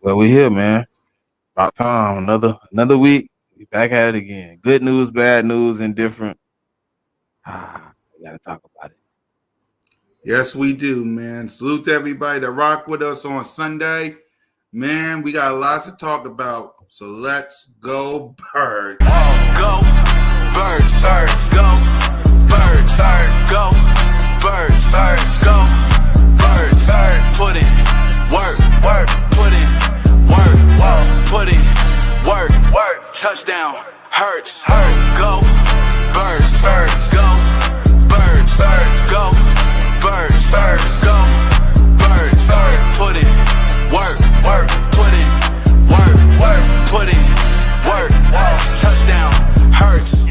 But we here, man. About time. Another week. We back at it again. Good news, bad news, indifferent. We gotta talk about it. Yes, we do, man. Salute to everybody that rock with us on Sunday. Man, we got lots to talk about. So let's go, birds. Go, birds, go, birds, go, birds, go, birds, put in work, put in work, put in work, touchdown, hurts, go, birds, go, birds, go, birds, go, birds, put in work, put in work, put in work, touchdown, hurts.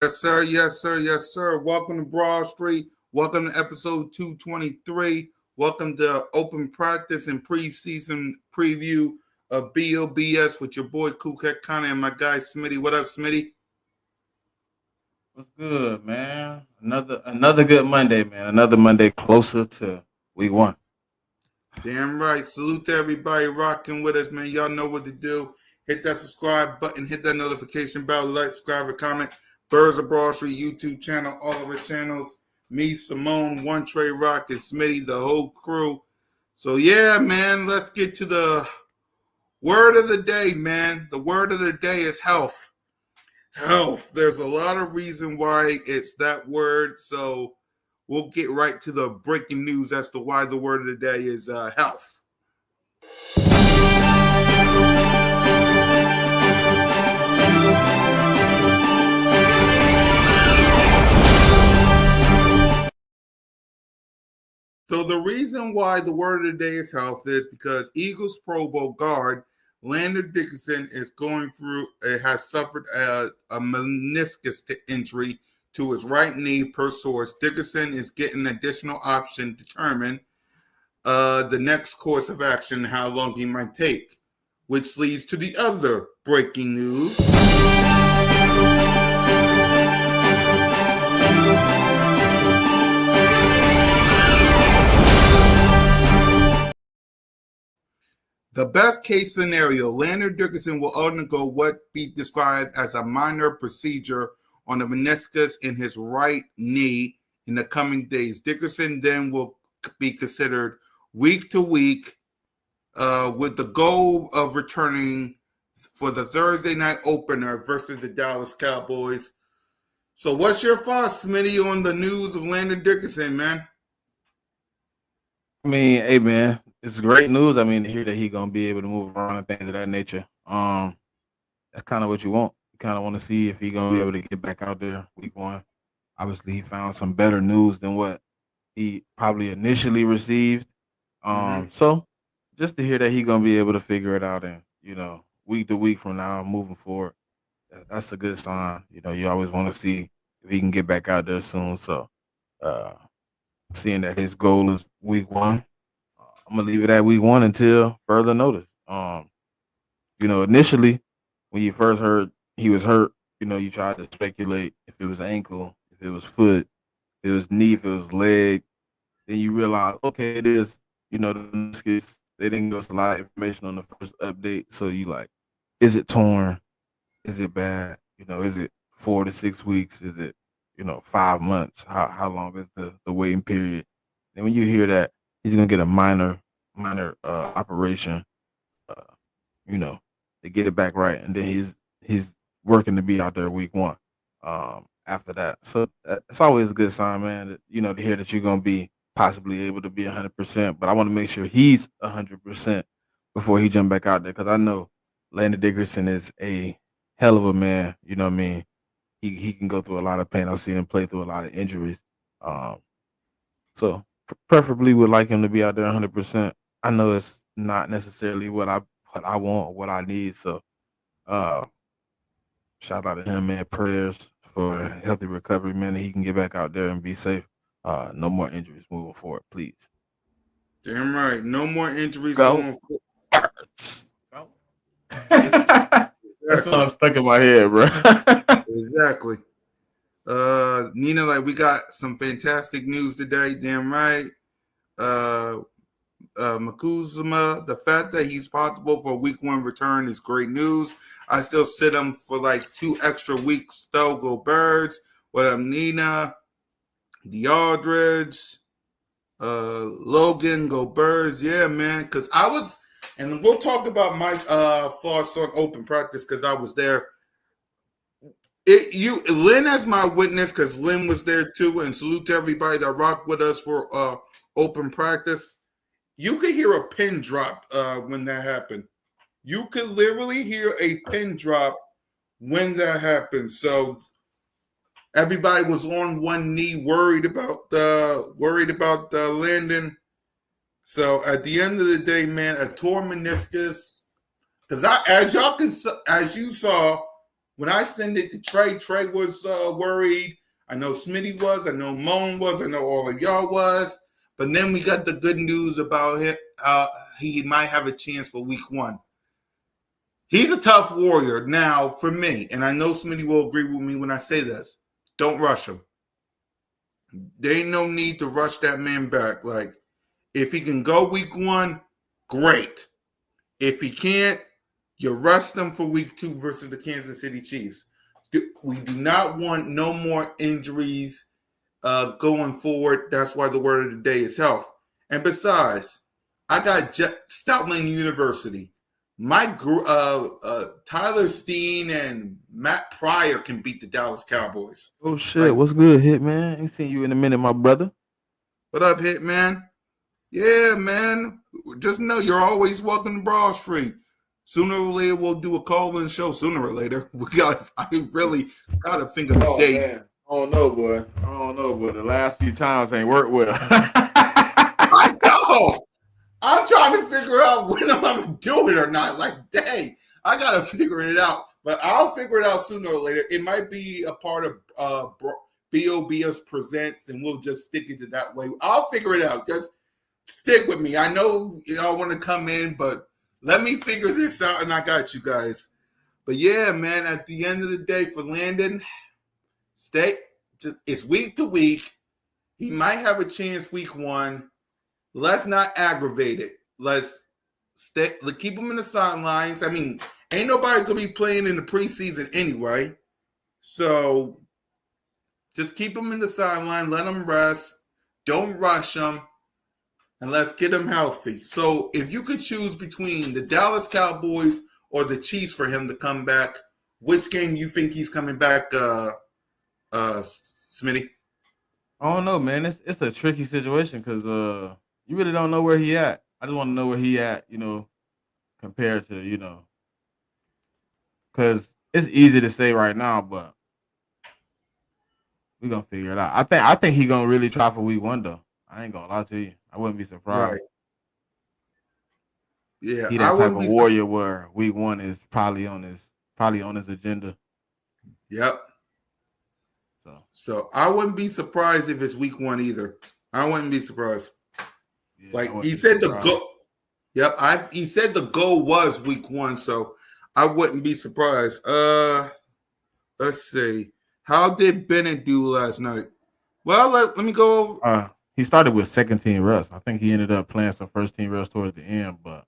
Yes, sir. Yes, sir. Yes, sir. Welcome to Broad Street. Welcome to episode 223. Welcome to open practice and preseason preview of B.O.B.S. with your boy Kuket Khan and my guy Smitty. What up, Smitty? What's good, man? Another good Monday, man. Another Monday closer to week one. Damn right. Salute to everybody rocking with us, man. Y'all know what to do. Hit that subscribe button. Hit that notification bell. Like, subscribe, and comment. Birds of Broad Street YouTube channel. All of our channels. Me, Simone, One Trey Rock, and Smitty, the whole crew. So, yeah, man. Let's get to the word of the day, man. The word of the day is health. Health. There's a lot of reason why it's that word. So, we'll get right to the breaking news as to why the word of the day is health. So the reason why the word of the day is health is because Eagles Pro Bowl guard Landon Dickerson is going through, has suffered a meniscus injury to his right knee per source. Dickerson is getting additional option to determine the next course of action and how long he might take, which leads to the other breaking news. The best case scenario, Landon Dickerson will undergo what be described as a minor procedure on the meniscus in his right knee in the coming days. Dickerson then will be considered week to week with the goal of returning for the Thursday night opener versus the Dallas Cowboys. So what's your thoughts, Smitty, on the news of Landon Dickerson, man? I mean, hey, man, it's great news. I mean, to hear that he's gonna be able to move around and things of that nature. That's kind of what you want. You kind of want to see if he's gonna be able to get back out there week one. Obviously, he found some better news than what he probably initially received. So just to hear that he's gonna be able to figure it out, and week to week from now, moving forward, that's a good sign. You always want to see if he can get back out there soon. So, seeing that his goal is week one, I'm gonna leave it at week 1 until further notice. Initially when you first heard he was hurt, you tried to speculate if it was ankle, if it was foot, if it was knee, if it was leg. Then you realize, okay, it is. The meniscus. They didn't give us a lot of information on the first update, so you like, is it torn? Is it bad? Is it 4 to 6 weeks? Is it 5 months? How long is the waiting period? And when you hear that he's gonna get a minor operation, uh, you know, to get it back right, and then he's working to be out there week 1. After that, so it's always a good sign, man. To hear that you're gonna be possibly able to be 100%. But I want to make sure he's 100% before he jump back out there, because I know Landon Dickerson is a hell of a man. You know what I mean? He can go through a lot of pain. I've seen him play through a lot of injuries. Um, so preferably would like him to be out there 100%. I know it's not necessarily what I want, what I need. So uh, shout out to him, man. Prayers for a healthy recovery, man. That he can get back out there and be safe. No more injuries moving forward, please. Damn right. No more injuries Go. going forward. Go. That's what I'm stuck in my head, bro. Exactly. Nina, like, we got some fantastic news today. Damn right. Makuzuma, the fact that he's possible for a week 1 return is great news. I still sit him for like 2 extra weeks, though. Go Birds. What up, Nina? DeAldridge, Logan, go Birds. Yeah, man. Because I was, and we'll talk about my thoughts on open practice because I was there. Lynn as my witness because Lynn was there too, and salute to everybody that rocked with us for open practice. You could hear a pin drop when that happened. You could literally hear a pin drop when that happened. So everybody was on one knee, worried about Landon. So at the end of the day, man, a torn meniscus. Because as you saw, when I sent it to Trey was worried. I know Smitty was. I know Moan was. I know all of y'all was. But then we got the good news about him. He might have a chance for week 1. He's a tough warrior. Now, for me, and I know Smitty will agree with me when I say this, don't rush him. There ain't no need to rush that man back. Like, if he can go week 1, great. If he can't, you rest him for week 2 versus the Kansas City Chiefs. We do not want no more injuries going forward. That's why the word of the day is health. And besides, I got Stoutland University. Tyler Steen and Matt Pryor can beat the Dallas Cowboys. Oh shit! What's good, Hitman? Ain't seen you in a minute, my brother. What up, Hitman? Yeah, man. Just know you're always welcome to Broad Street. Sooner or later, we'll do a call-in show. Sooner or later, I really gotta think of the date. Man. I don't know, boy. The last few times ain't worked well. I know. I'm trying to figure out when I'm gonna do it or not. Like, dang, I gotta figure it out. But I'll figure it out sooner or later. It might be a part of B.O.B.S. Presents, and we'll just stick it to that way. I'll figure it out. Just stick with me. I know y'all want to come in, but let me figure this out, and I got you guys. But yeah, man, at the end of the day, for Landon, it's week to week. He might have a chance week 1. Let's not aggravate it. Let's keep him in the sidelines. I mean, ain't nobody gonna be playing in the preseason anyway. So just keep him in the sideline, let him rest, don't rush him, and let's get him healthy. So if you could choose between the Dallas Cowboys or the Chiefs for him to come back, which game you think he's coming back, Smitty? I don't know, man. It's a tricky situation because you really don't know where he at. I just want to know where he at, compared to, because it's easy to say right now, but we're gonna figure it out. I think he gonna really try for week 1 though. I ain't gonna lie to you. I wouldn't be surprised. Right. Yeah, he that type of warrior where week 1 is probably on his agenda. Yep. So I wouldn't be surprised if it's week 1 either. I wouldn't be surprised. Yeah, I Like wouldn't he be said, the surprised. goal. Yep, he said the goal was week 1, so I wouldn't be surprised. Let's see. How did Bennett do last night? Well, let me go over. He started with second team reps. I think he ended up playing some first team reps towards the end, but I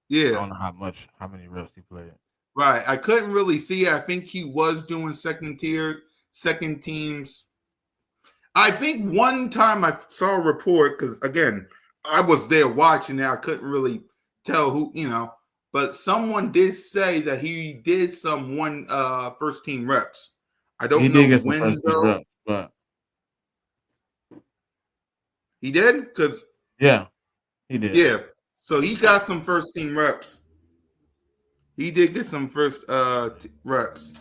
Yeah, don't know how many reps he played. right. I couldn't really see it. I think he was doing second teams. I think one time I saw a report because again, I was there watching it. I couldn't really tell who, but someone did say that he did some first team reps. I He don't did know get some when first team though. reps, but He did because yeah, he did. yeah. So he got some first team reps. He did get some first reps.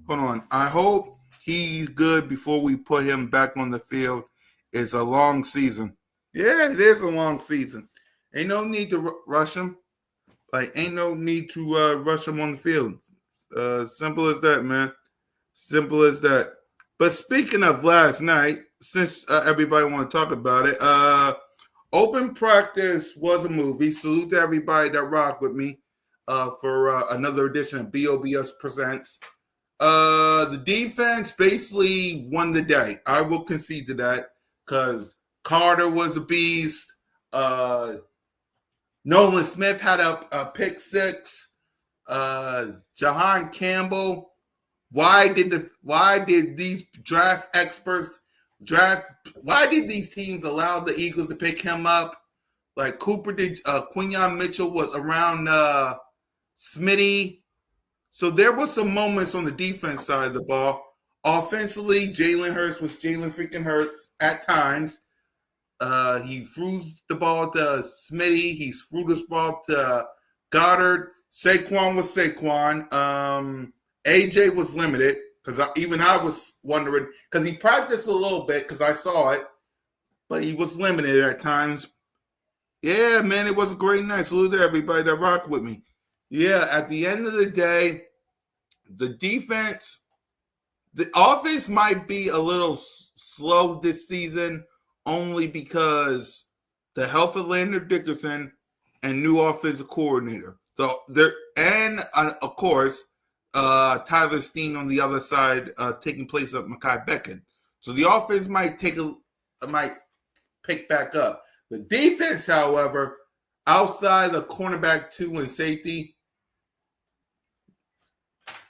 Hold on. I hope he's good before we put him back on the field. It's a long season. Yeah, it is a long season. Ain't no need to rush him. Like, ain't no need to rush him on the field. Simple as that, man. Simple as that. But speaking of last night, since everybody want to talk about it, open practice was a movie. Salute to everybody that rocked with me for another edition of B.O.B.S. Presents. The defense basically won the day. I will concede to that because Carter was a beast. Nolan Smith had a pick six. Jahan Campbell. Why did these draft experts draft? Why did these teams allow the Eagles to pick him up? Like Cooper did. Quinyon Mitchell was around Smitty. So there were some moments on the defense side of the ball. Offensively, Jalen Hurts was Jalen freaking Hurts at times. He threw the ball to Smitty. He threw this ball to Goddard. Saquon was Saquon. AJ was limited because even I was wondering because he practiced a little bit because I saw it, but he was limited at times. Yeah, man, it was a great night. Salute to everybody that rocked with me. Yeah, at the end of the day, the offense might be a little slow this season only because the health of Landon Dickerson and new offensive coordinator. So there, and of course, Tyler Steen on the other side taking place of Mekhi Becton. So the offense might pick back up. The defense, however, outside the cornerback 2 and safety,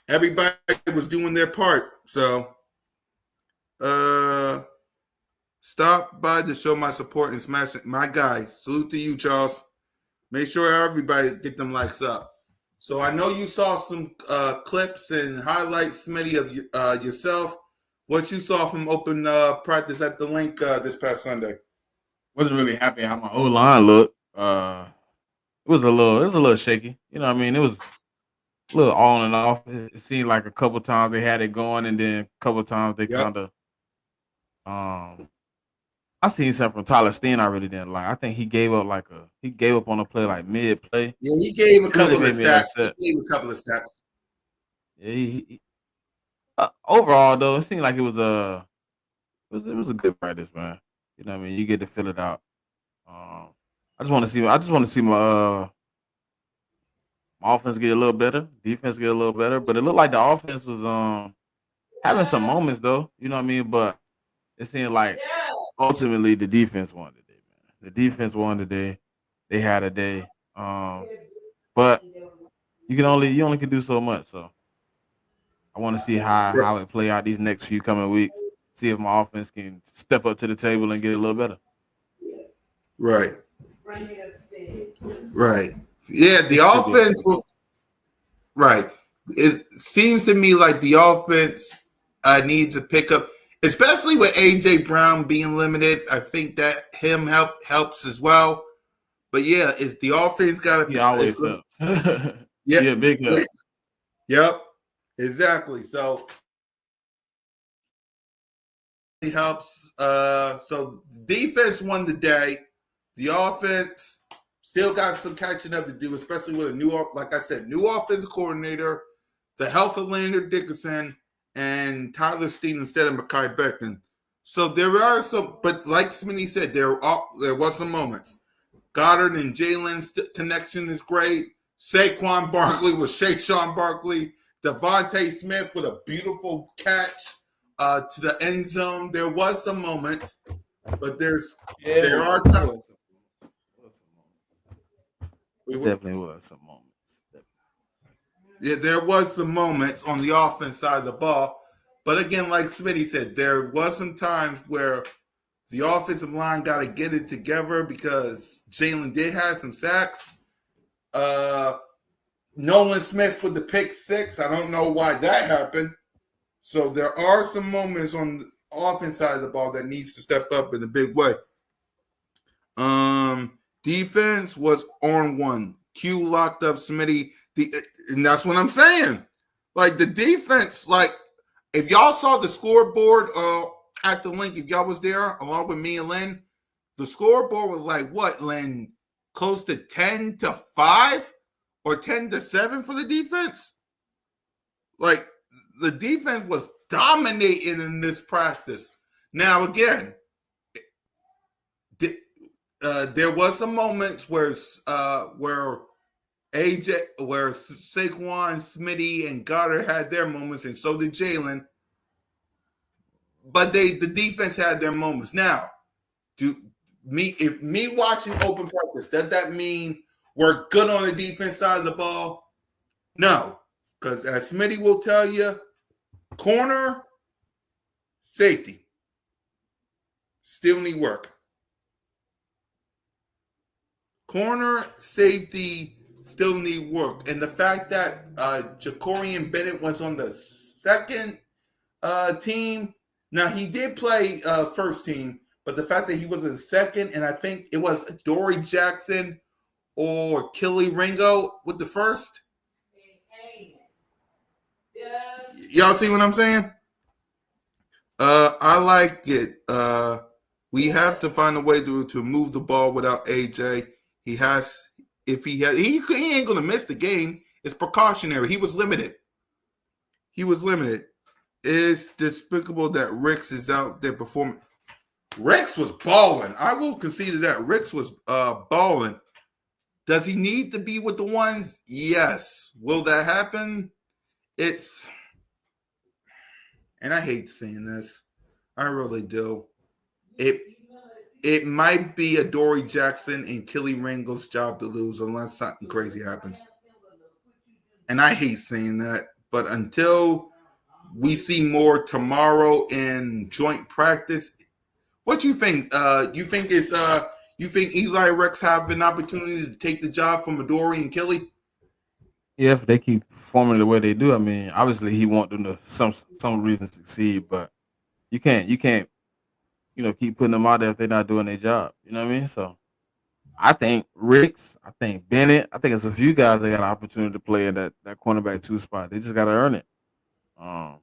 everybody was doing their part. So stop by to show my support and smash it. My guy. Salute to you, Charles. Make sure everybody get them likes up. So I know you saw some clips and highlights, Smitty, of yourself. What you saw from open practice at the link this past Sunday. Wasn't really happy how my O line looked. It was a little shaky. You know what I mean? It was a little on and off. It seemed like a couple times they had it going, and then a couple times they Yep. kind of I seen something from Tyler Steen I really didn't like. I think he gave up on a play like mid play. Yeah, he gave a It really couple of made me sacks. upset. Yeah, overall though, it seemed like it was a good practice, man. You know what I mean? You get to fill it out. I just want to see my offense get a little better, defense get a little better. But it looked like the offense was having some moments though. You know what I mean? But it seemed like ultimately the defense won today, man. The defense won today. They had a day. But you only can do so much. So I want to see how it play out these next few coming weeks. See if my offense can step up to the table and get a little better. Right. Right. Yeah, the offense. Right. It seems to me like the offense needs to pick up, especially with AJ Brown being limited. I think that him helps as well. But yeah, if the offense got to, He always helps. Yeah, yeah, big help. Yep, exactly. So he helps. So defense won the day. The offense still got some catching up to do, especially with a new, like I said, new offensive coordinator, the health of Landon Dickerson, and Tyler Steen instead of Mekhi Becton. So there are some, but like Smitty said, there was some moments. Goddard and Jalen's connection is great. Saquon Barkley with Shaquan Barkley. Devontae Smith with a beautiful catch to the end zone. There was some moments, but there are times. It definitely was some moments. Yeah, there was some moments on the offense side of the ball. But again, like Smitty said, there was some times where the offensive line got to get it together because Jalen did have some sacks. Nolan Smith with the pick six. I don't know why that happened. So there are some moments on the offense side of the ball that needs to step up in a big way. Defense was on one. Q locked up Smitty. And that's what I'm saying. Like the defense, like if y'all saw the scoreboard at the link, if y'all was there along with me and Lynn, the scoreboard was like what, Lynn? Close to 10-5 or 10-7 for the defense? Like the defense was dominating in this practice. Now again, there was some moments where AJ, where Saquon, Smitty, and Goddard had their moments, and so did Jalen. But the defense had their moments. Now, if me watching open practice, does that mean we're good on the defense side of the ball? No, because as Smitty will tell you, corner, safety still need work. Corner, safety still need work. And the fact that Jacorian Bennett was on the second team, now he did play first team, but the fact that he was in second, and I think it was Dory Jackson or Kelly Ringo with the first. Y'all see what I'm saying? I like it. We have to find a way to move the ball without AJ. He ain't gonna miss the game. It's precautionary. He was limited. It's despicable that Ricks is out there performing. Rex was balling. I will concede that Rex was balling. Does he need to be with the ones? Yes. Will that happen? And I hate saying this. I really do. It might be a Dory Jackson and Kelly Ringo's job to lose unless something crazy happens. And I hate saying that. But until we see more tomorrow in joint practice, what you think? You think Eli Rex have an opportunity to take the job from Adoree and Kelly? Yeah, if they keep performing the way they do, I mean, obviously he want them to some reason succeed, but you can't, keep putting them out there if they're not doing their job. You know what I mean? So I think Ricks, I think Bennett, I think it's a few guys that got an opportunity to play in that cornerback 2 spot. They just got to earn it. I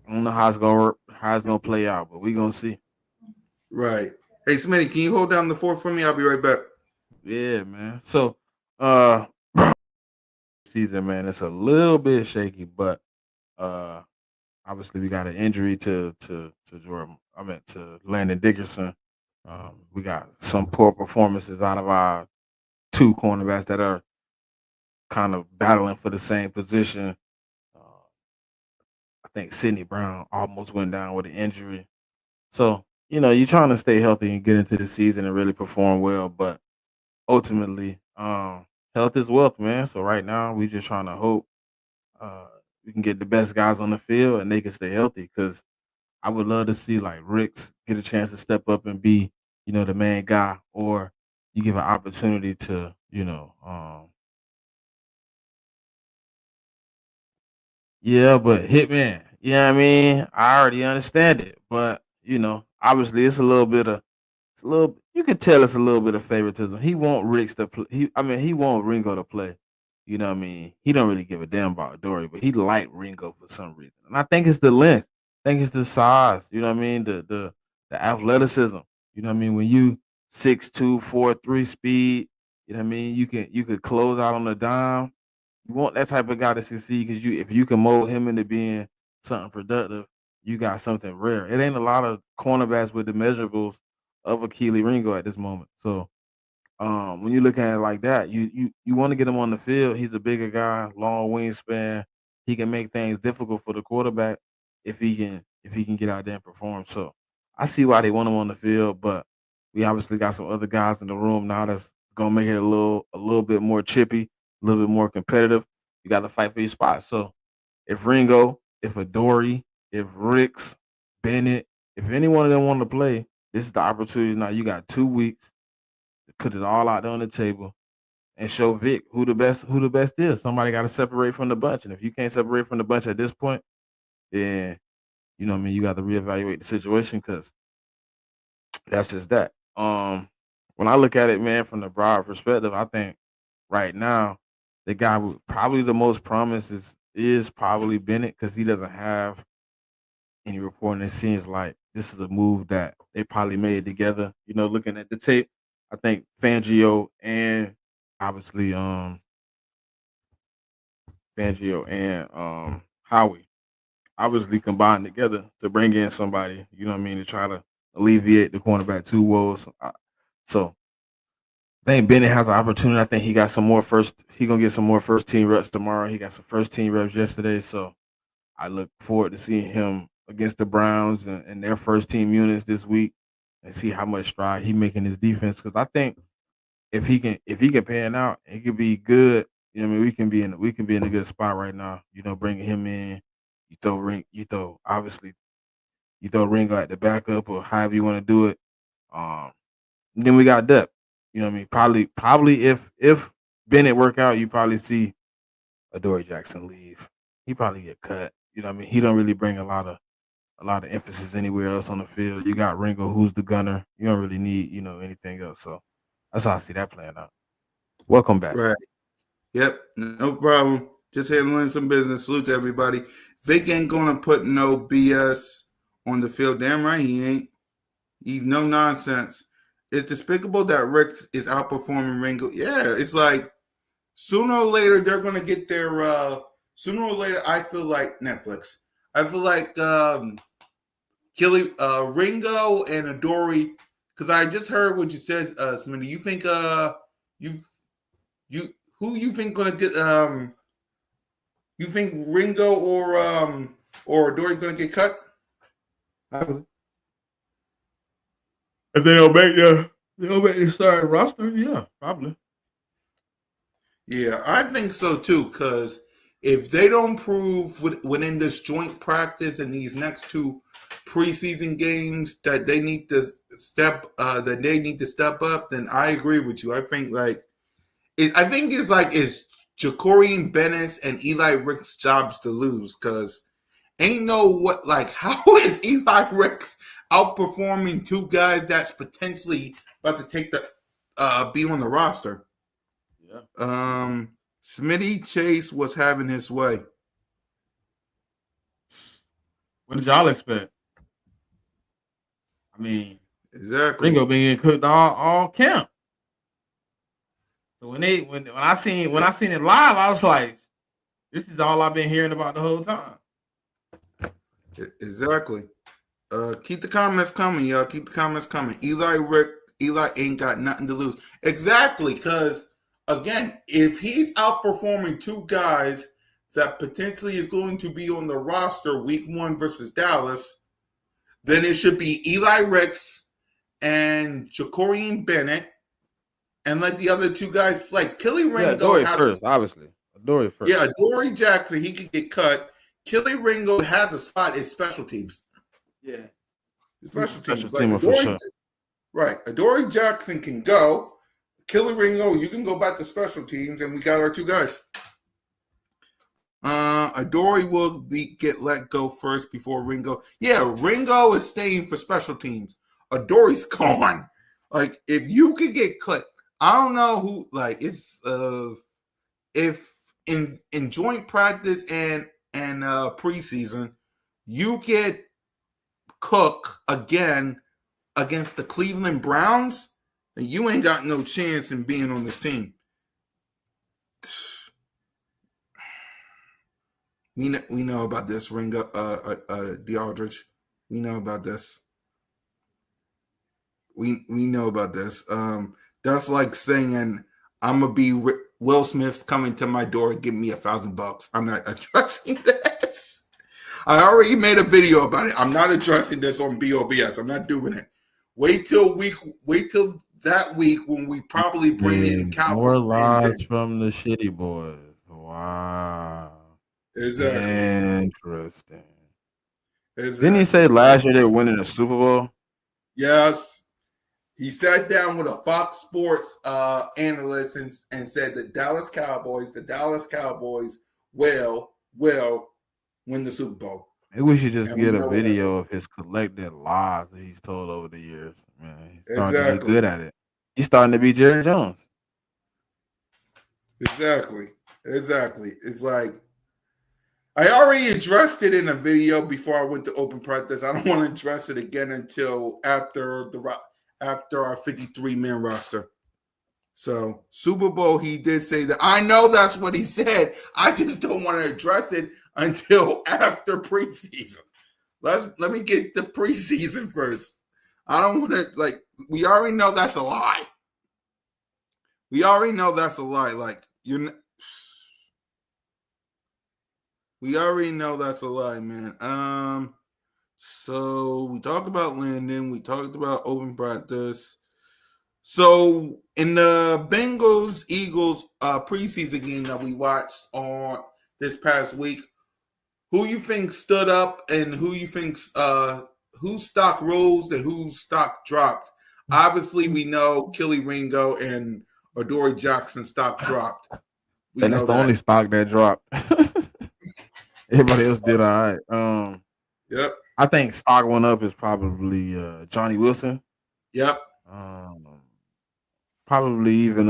don't know how it's gonna play out, but we're gonna see. Right. Hey, Smitty, can you hold down the fort for me? I'll be right back. Yeah, man. So, season, man, it's a little bit shaky, but obviously we got an injury to Jordan. I meant to Landon Dickerson. We got some poor performances out of our 2 cornerbacks that are kind of battling for the same position. I think Sidney Brown almost went down with an injury. So, you're trying to stay healthy and get into the season and really perform well, but ultimately, health is wealth, man. So right now, we just trying to hope we can get the best guys on the field and they can stay healthy. Because I would love to see like Ricks get a chance to step up and be, the main guy, or you give an opportunity to, yeah, but Hitman, yeah, I mean, I already understand it, but obviously it's a little bit of you can tell it's a little bit of favoritism. He want Ricks to play. He want Ringo to play. You know what I mean? He don't really give a damn about Dory, but he like Ringo for some reason. And I think it's the length. I think it's the size. You know what I mean? The athleticism. You know what I mean? When you 6'2", 4'3" speed, you know what I mean? You could close out on the dime. You want that type of guy to succeed because if you can mold him into being something productive, you got something rare. It ain't a lot of cornerbacks with the measurables of a Keely Ringo at this moment. So when you look at it like that, you want to get him on the field. He's a bigger guy, long wingspan. He can make things difficult for the quarterback if he can get out there and perform. So I see why they want him on the field, but we obviously got some other guys in the room now that's gonna make it a little bit more chippy, a little bit more competitive. You got to fight for your spot. So if Ringo, if Adoree, if Ricks, Bennett, if any one of them want to play, this is the opportunity. Now you got 2 weeks to put it all out there on the table and show Vic who the best is. Somebody got to separate from the bunch, and if you can't separate from the bunch at this point, then you know what I mean. You got to reevaluate the situation because that's just that. When I look at it, man, from the broad perspective, I think right now the guy with probably the most promise is probably Bennett because he doesn't have any reporting. It seems like this is a move that they probably made together. You know, looking at the tape, I think Fangio and obviously Howie obviously combined together to bring in somebody, you know what I mean, to try to alleviate the cornerback two woes. So I think Bennett has an opportunity. I think he got some more first. He gonna get some more first team reps tomorrow. He got some first team reps yesterday, so I look forward to seeing him against the Browns and their first team units this week and see how much stride he making his defense. Because I think if he can pan out, he could be good. You know, what I mean, we can be in a good spot right now. You know, bringing him in, you throw Ringo at the backup or however you want to do it. Um, then we got depth. You know what I mean? Probably if Bennett work out, you probably see Adoree Jackson leave. He probably get cut. You know what I mean? He don't really bring a lot of emphasis anywhere else on the field. You got Ringo, who's the gunner. You don't really need anything else. So that's how I see that playing out. Welcome back. Right. Yep. No problem. Just handling some business. Salute to everybody. Vic ain't gonna put no BS on the field. Damn right he ain't. He's no nonsense. It's despicable that Rick is outperforming Ringo. Yeah, it's like sooner or later they're gonna get their sooner or later I feel like Netflix. I feel like Ringo and Adoree, because I just heard what you said, Smitty. You think you who you think gonna get you think Ringo or Adoree gonna get cut? Probably. If they don't make the starting roster, yeah, probably. Yeah, I think so too. Because if they don't prove within this joint practice and these next two preseason games that they need to step up, then I agree with you. I think it's Jacorian Bennett and Eli Rick's jobs to lose because ain't no what how is Eli Ricks outperforming two guys that's potentially about to take the be on the roster? Yeah. Smitty Chase was having his way. What did y'all expect? I mean, Exactly. Ringo being cooked all camp. So when I seen it live, I was like, this is all I've been hearing about the whole time. Exactly. Keep the comments coming, y'all. Keep the comments coming. Eli ain't got nothing to lose. Exactly, because again, if he's outperforming two guys that potentially is going to be on the roster week 1 versus Dallas, then it should be Eli Ricks and Jacorian Bennett and let the other two guys play. Killy Ringo Adoree first, obviously. Adoree first. Yeah, Adoree Jackson, he could get cut. Killy Ringo has a spot in special teams. Yeah. Special teams. Teamer for sure. Right. Adoree Jackson can go. Killy Ringo, you can go back to special teams, and we got our two guys. Adoree will get let go first before Ringo. Yeah, Ringo is staying for special teams. Adoree's gone. Like, if you could get cut, I don't know who. Like, it's if in joint practice and preseason, you get Cook again against the Cleveland Browns, then you ain't got no chance in being on this team. We know about this, Ringo, DeAldridge. We know about this. We know about this. That's like saying I'm gonna be Will Smith's coming to my door and give me $1,000. I'm not addressing this. I already made a video about it. I'm not addressing this on B.O.B.S. I'm not doing it. Wait till that week when we probably bring in More Cowboys fans lies in. from the shitty boys. Wow. Exactly. Interesting. Didn't he say Exactly. last year they were winning the Super Bowl? Yes. He sat down with a Fox Sports analyst and said the Dallas Cowboys will win the Super Bowl. Maybe we should just And we get a know what happened. video of his collected lies that he's told over the years. Man, he's starting to get Exactly. good at it. He's starting to be Jerry Jones. Exactly. It's like I already addressed it in a video before I went to open practice. I don't want to address it again until after our 53-man roster. So Super Bowl, he did say that. I know that's what he said. I just don't want to address it until after preseason. Let me get the preseason first. I don't want to we already know that's a lie. Like we already know that's a lie, man. So we talked about Landon. We talked about open practice. So in the Bengals Eagles preseason game that we watched on this past week, who you think stood up and who you think whose stock rose and whose stock dropped? Obviously, we know Killy Ringo and Adoree Jackson stock dropped. We And know that's the that. only stock that dropped. Everybody else did all right. Yep. I think stock went up is probably Johnny Wilson. Yep. Probably even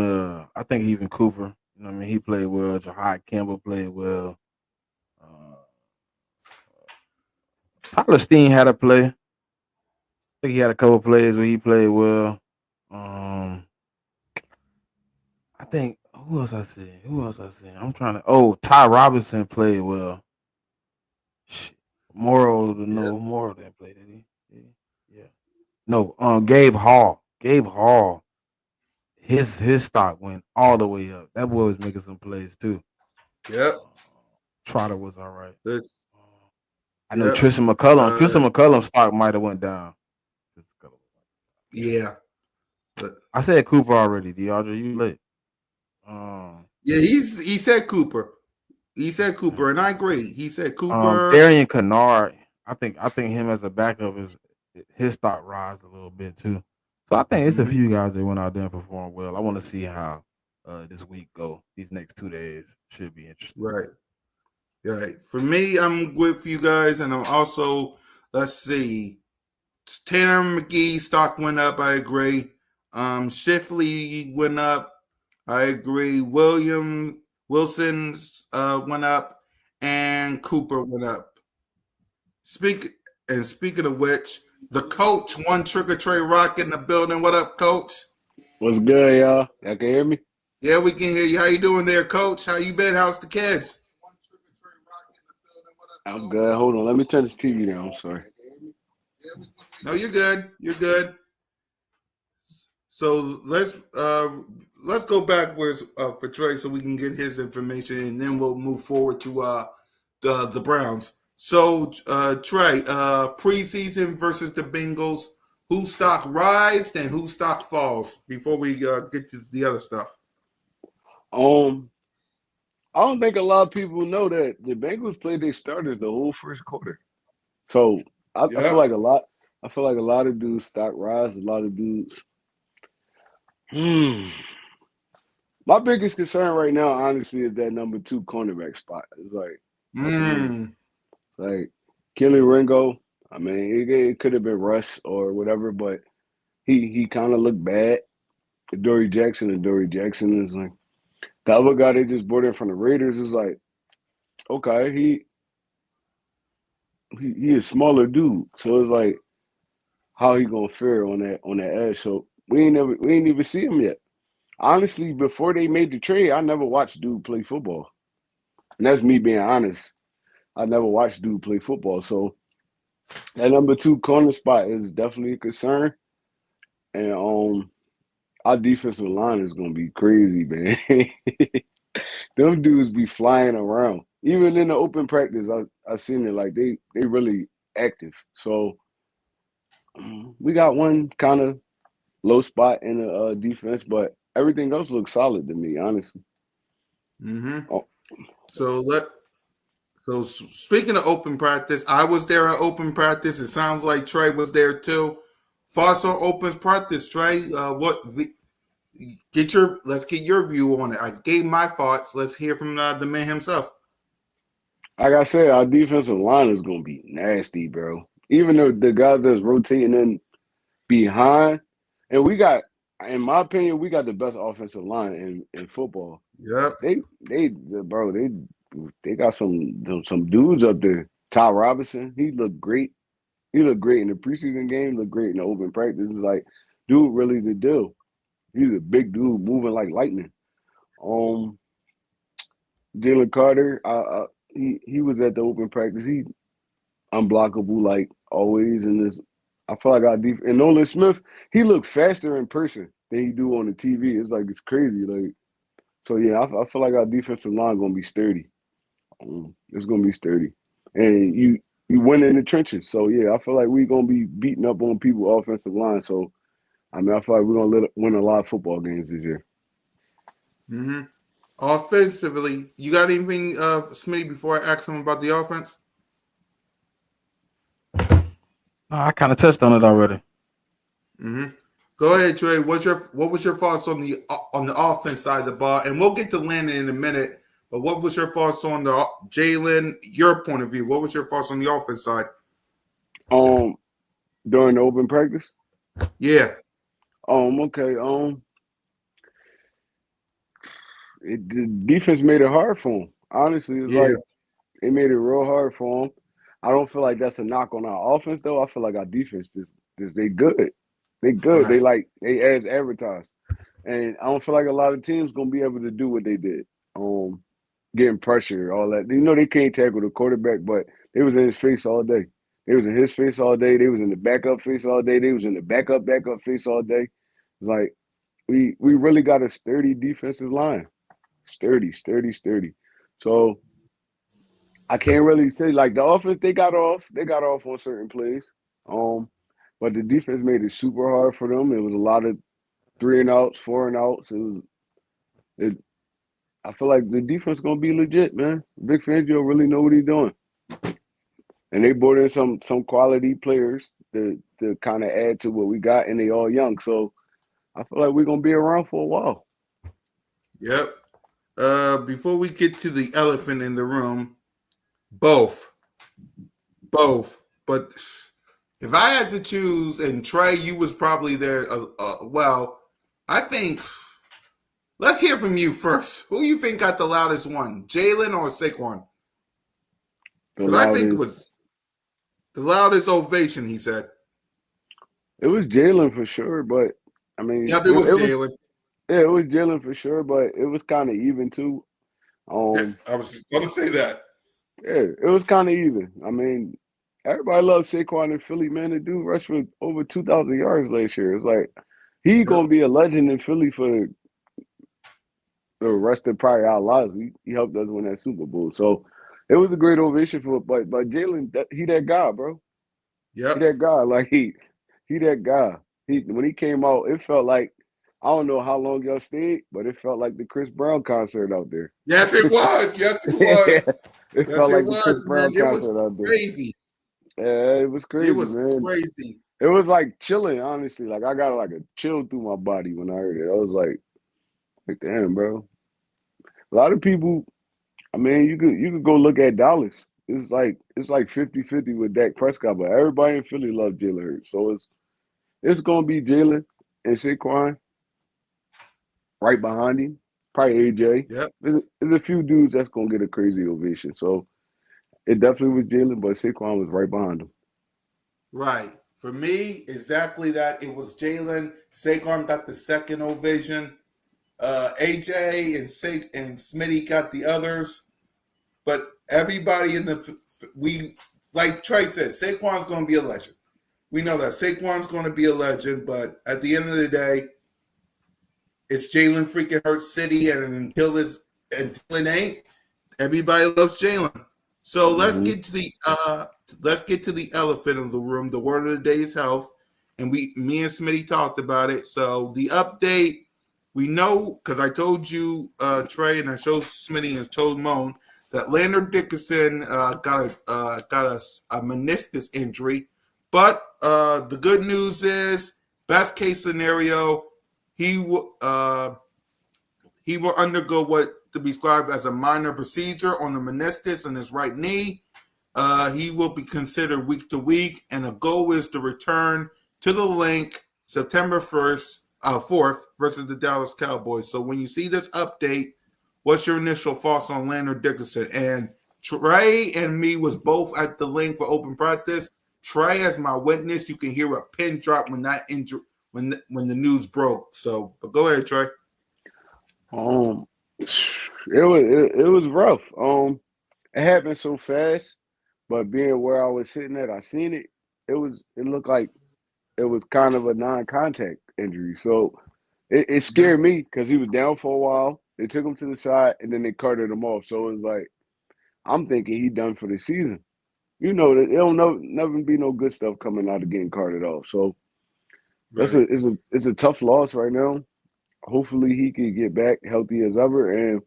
I think even Cooper. You know what I mean? He played well. Jahad Campbell played well. Tyler Steen had a play. I think he had a couple plays where he played well. I think who else I see? I'm trying to. Oh, Ty Robinson played well. Shit. Morrow didn't play, did he? Yeah. No, Gabe Hall. His stock went all the way up. That boy was making some plays too. Yep. Trotter was all right. This. I know Yep. Tristan McCullum's stock might have went down. Yeah. I said Cooper already. DeAndre, you late. Yeah, he said Cooper. He said Cooper, and I agree. He said Cooper. Darian Kennard. I think him as a backup is his stock rise a little bit too. So I think it's a few guys that went out there and performed well. I want to see how this week go. These next 2 days should be interesting. Right. Right. For me, I'm with you guys, and I'm also, let's see, Tanner McGee stock went up. I agree. Shifley went up. I agree. Wilson went up, and Cooper went up. Speaking of which, the coach, one Trick or Trade Rock in the building. What up, Coach? What's good, y'all? Y'all can hear me? Yeah, we can hear you. How you doing there, Coach? How you been? How's the kids? I'm good. Hold on. Let me turn this TV down. I'm sorry. No, you're good. You're good. So let's go backwards for Trey so we can get his information, and then we'll move forward to the Browns. So Trey, preseason versus the Bengals. Whose stock rise and whose stock falls? Before we get to the other stuff. I don't think a lot of people know that the Bengals played their starters the whole first quarter. So I feel like a lot. I feel like a lot of dudes stock rise. A lot of dudes. My biggest concern right now, honestly, is that number 2 cornerback spot. It's like Kelly Ringo. I mean, it could have been Russ or whatever, but he kind of looked bad. Adoree Jackson is like the other guy they just brought in from the Raiders is like, okay, he a smaller dude, so it's like, how he gonna fare on that edge? So we ain't even see him yet. Honestly, before they made the trade, I never watched dude play football, and that's me being honest. I never watched dude play football, so that number 2 corner spot is definitely a concern. and our defensive line is gonna be crazy, man. Them dudes be flying around. Even in the open practice, I seen it like they really active. So we got one kind of low spot in the defense, but everything else looks solid to me, honestly. Mm-hmm. Oh, So speaking of open practice, I was there at open practice. It sounds like Trey was there too. Thoughts on open practice, Trey? Let's get your view on it. I gave my thoughts. Let's hear from the man himself. like I said, our defensive line is gonna be nasty, bro. Even though the guys that's rotating in behind, and we got, in my opinion, we got the best offensive line in football. Yep. Bro, they got some dudes up there. Ty Robinson, he looked great. He looked great in the preseason game. Looked great in the open practice. It's like, dude, really the deal. He's a big dude, moving like lightning. Um, Jalen Carter, he was at the open practice. He unblockable like always. In this, I feel like and Nolan Smith, he looked faster in person than he do on the TV. It's like it's crazy. Like, so yeah, I feel like our defensive line gonna be sturdy. It's gonna be sturdy, and you win in the trenches. So yeah, I feel like we're gonna be beating up on people offensive line. So I mean, I feel like we're gonna win a lot of football games this year. Mm-hmm. Offensively, you got anything, Smitty, before I ask him about the offense? No, I kind of touched on it already. Mm-hmm. Go ahead, Trey. What was your thoughts on the offense side of the ball? And we'll get to Landon in a minute. But what was your thoughts on the Jalen? Your point of view. What was your thoughts on the offense side? During the open practice. Yeah. Okay. The defense made it hard for him. Honestly, it's like they made it real hard for him. I don't feel like that's a knock on our offense though. I feel like our defense just they good. They good. Right. They as advertised. And I don't feel like a lot of teams gonna be able to do what they did. Getting pressure, all that. You know they can't tackle the quarterback, but they was in his face all day. They was in his face all day. They was in the backup face all day. They was in the backup face all day. It's like we really got a sturdy defensive line. Sturdy. So I can't really say like the offense they got off on certain plays. But the defense made it super hard for them. It was a lot of 3 and outs, 4 and outs. I feel like the defense gonna be legit, man. Vic Fangio really know what he's doing. And they brought in some quality players to kind of add to what we got, and they all young. So I feel like we're gonna be around for a while. Yep. Before we get to the elephant in the room, both. But if I had to choose, and Trey, you was probably there. Well, I think. Let's hear from you first. Who you think got the loudest one, Jalen or Saquon? Because I think it was the loudest ovation. He said it was Jalen for sure, but I mean, yep, it was Jalen. Yeah, it was Jalen for sure, but it was kind of even too. I was going to say that. Yeah, it was kind of even. I mean, everybody loves Saquon in Philly, man. The dude rushed for over 2,000 yards last year. It's like he's gonna be a legend in Philly for the rest of probably our lives. He helped us win that Super Bowl, so it was a great ovation for. But Jalen, he that guy, bro. Yep. He that guy. Like he that guy. When he came out, it felt like. I don't know how long y'all stayed, but it felt like the Chris Brown concert out there. Yes, it was. It felt like the Chris Brown man. concert out there. Crazy. Yeah, it was crazy, It was man. crazy. It was like chilling, honestly. Like I got like a chill through my body when I heard it. I was like damn, bro. A lot of people, I mean, you could go look at Dallas. It's like 50-50 with Dak Prescott, but everybody in Philly loves Jalen Hurts. So it's gonna be Jalen and Saquon. Right behind him, probably AJ. Yep. There's a few dudes that's gonna get a crazy ovation. So it definitely was Jalen, but Saquon was right behind him. Right. For me, exactly that. It was Jalen. Saquon got the second ovation. AJ and Smitty got the others. But everybody in like Trey said, Saquon's going to be a legend. We know that Saquon's going to be a legend, but at the end of the day, it's Jalen freaking Hurts City, and until it ain't, everybody loves Jalen. So let's get to the elephant in the room. The word of the day is health, and me and Smitty talked about it. So the update, we know because I told you, Trey, and I showed Smitty and told Moan that Leonard Dickerson got a meniscus injury, but the good news is, best case scenario, he will undergo what to be described as a minor procedure on the meniscus in his right knee. He will be considered week to week, and the goal is to return to the link September 4th versus the Dallas Cowboys. So when you see this update, what's your initial thoughts on Leonard Dickerson? And Trey and me was both at the link for open practice. Trey as my witness. You can hear a pin drop when that injury when the news broke. So, but go ahead, Trey. It was rough. It happened so fast, but being where I was sitting at, I seen it. It looked like it was kind of a non-contact injury. So it scared me because he was down for a while. They took him to the side and then they carted him off. So it was like, I'm thinking he done for the season. You know that it'll never be no good stuff coming out of getting carted off. So Right. it's a tough loss right now. Hopefully he can get back healthy as ever. And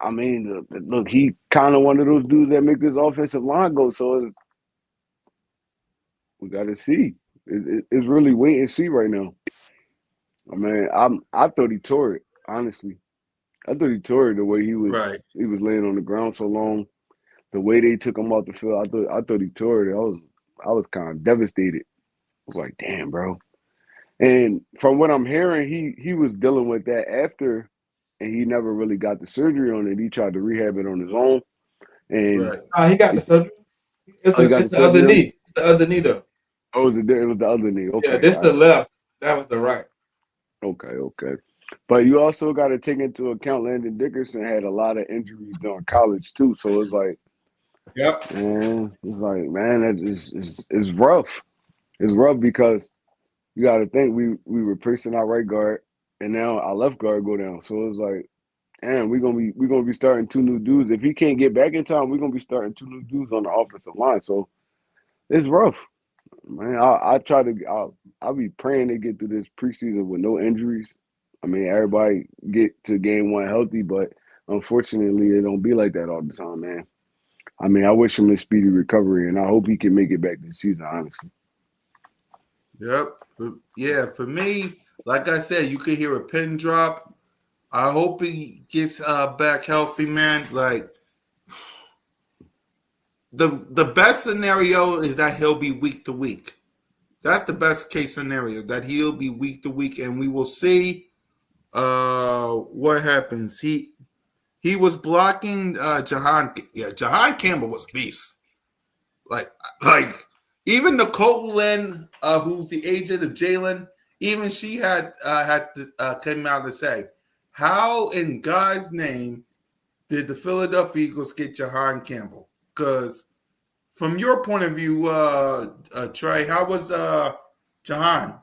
I mean, look, he kind of one of those dudes that make this offensive line go. So we got to see. It's really wait and see right now. I mean, I thought he tore it. Honestly, I thought he tore it the way he was laying on the ground so long. The way they took him off the field, I thought he tore it. I was kind of devastated. I was like, damn, bro. And from what I'm hearing, he was dealing with that after, and he never really got the surgery on it. He tried to rehab it on his own, and he got the surgery. It's the other knee. It's the other knee though. Oh, it was the other knee. Okay, yeah, this the left. That was the right. Okay. But you also got to take into account Landon Dickerson had a lot of injuries during college too. So it's like, it's rough. It's rough because you got to think we were replacing our right guard, and now our left guard go down. So it's like, damn, we're gonna be starting two new dudes. If he can't get back in time, we're gonna be starting two new dudes on the offensive line. So it's rough, man. I'll be praying they get through this preseason with no injuries. I mean, everybody get to game one healthy, but unfortunately, it don't be like that all the time, man. I mean, I wish him a speedy recovery, and I hope he can make it back this season, honestly. Yep. For me, like I said, you could hear a pin drop. I hope he gets back healthy, man. Like the best scenario is that he'll be week to week. That's the best case scenario, that he'll be week to week, and we will see what happens. He was blocking Jahan. Yeah, Jahan Campbell was a beast. Like even Nicole Lynn, who's the agent of Jalen, even she had to came out to say, how in God's name did the Philadelphia Eagles get Jahan Campbell? Because from your point of view, Trey, how was Jahan?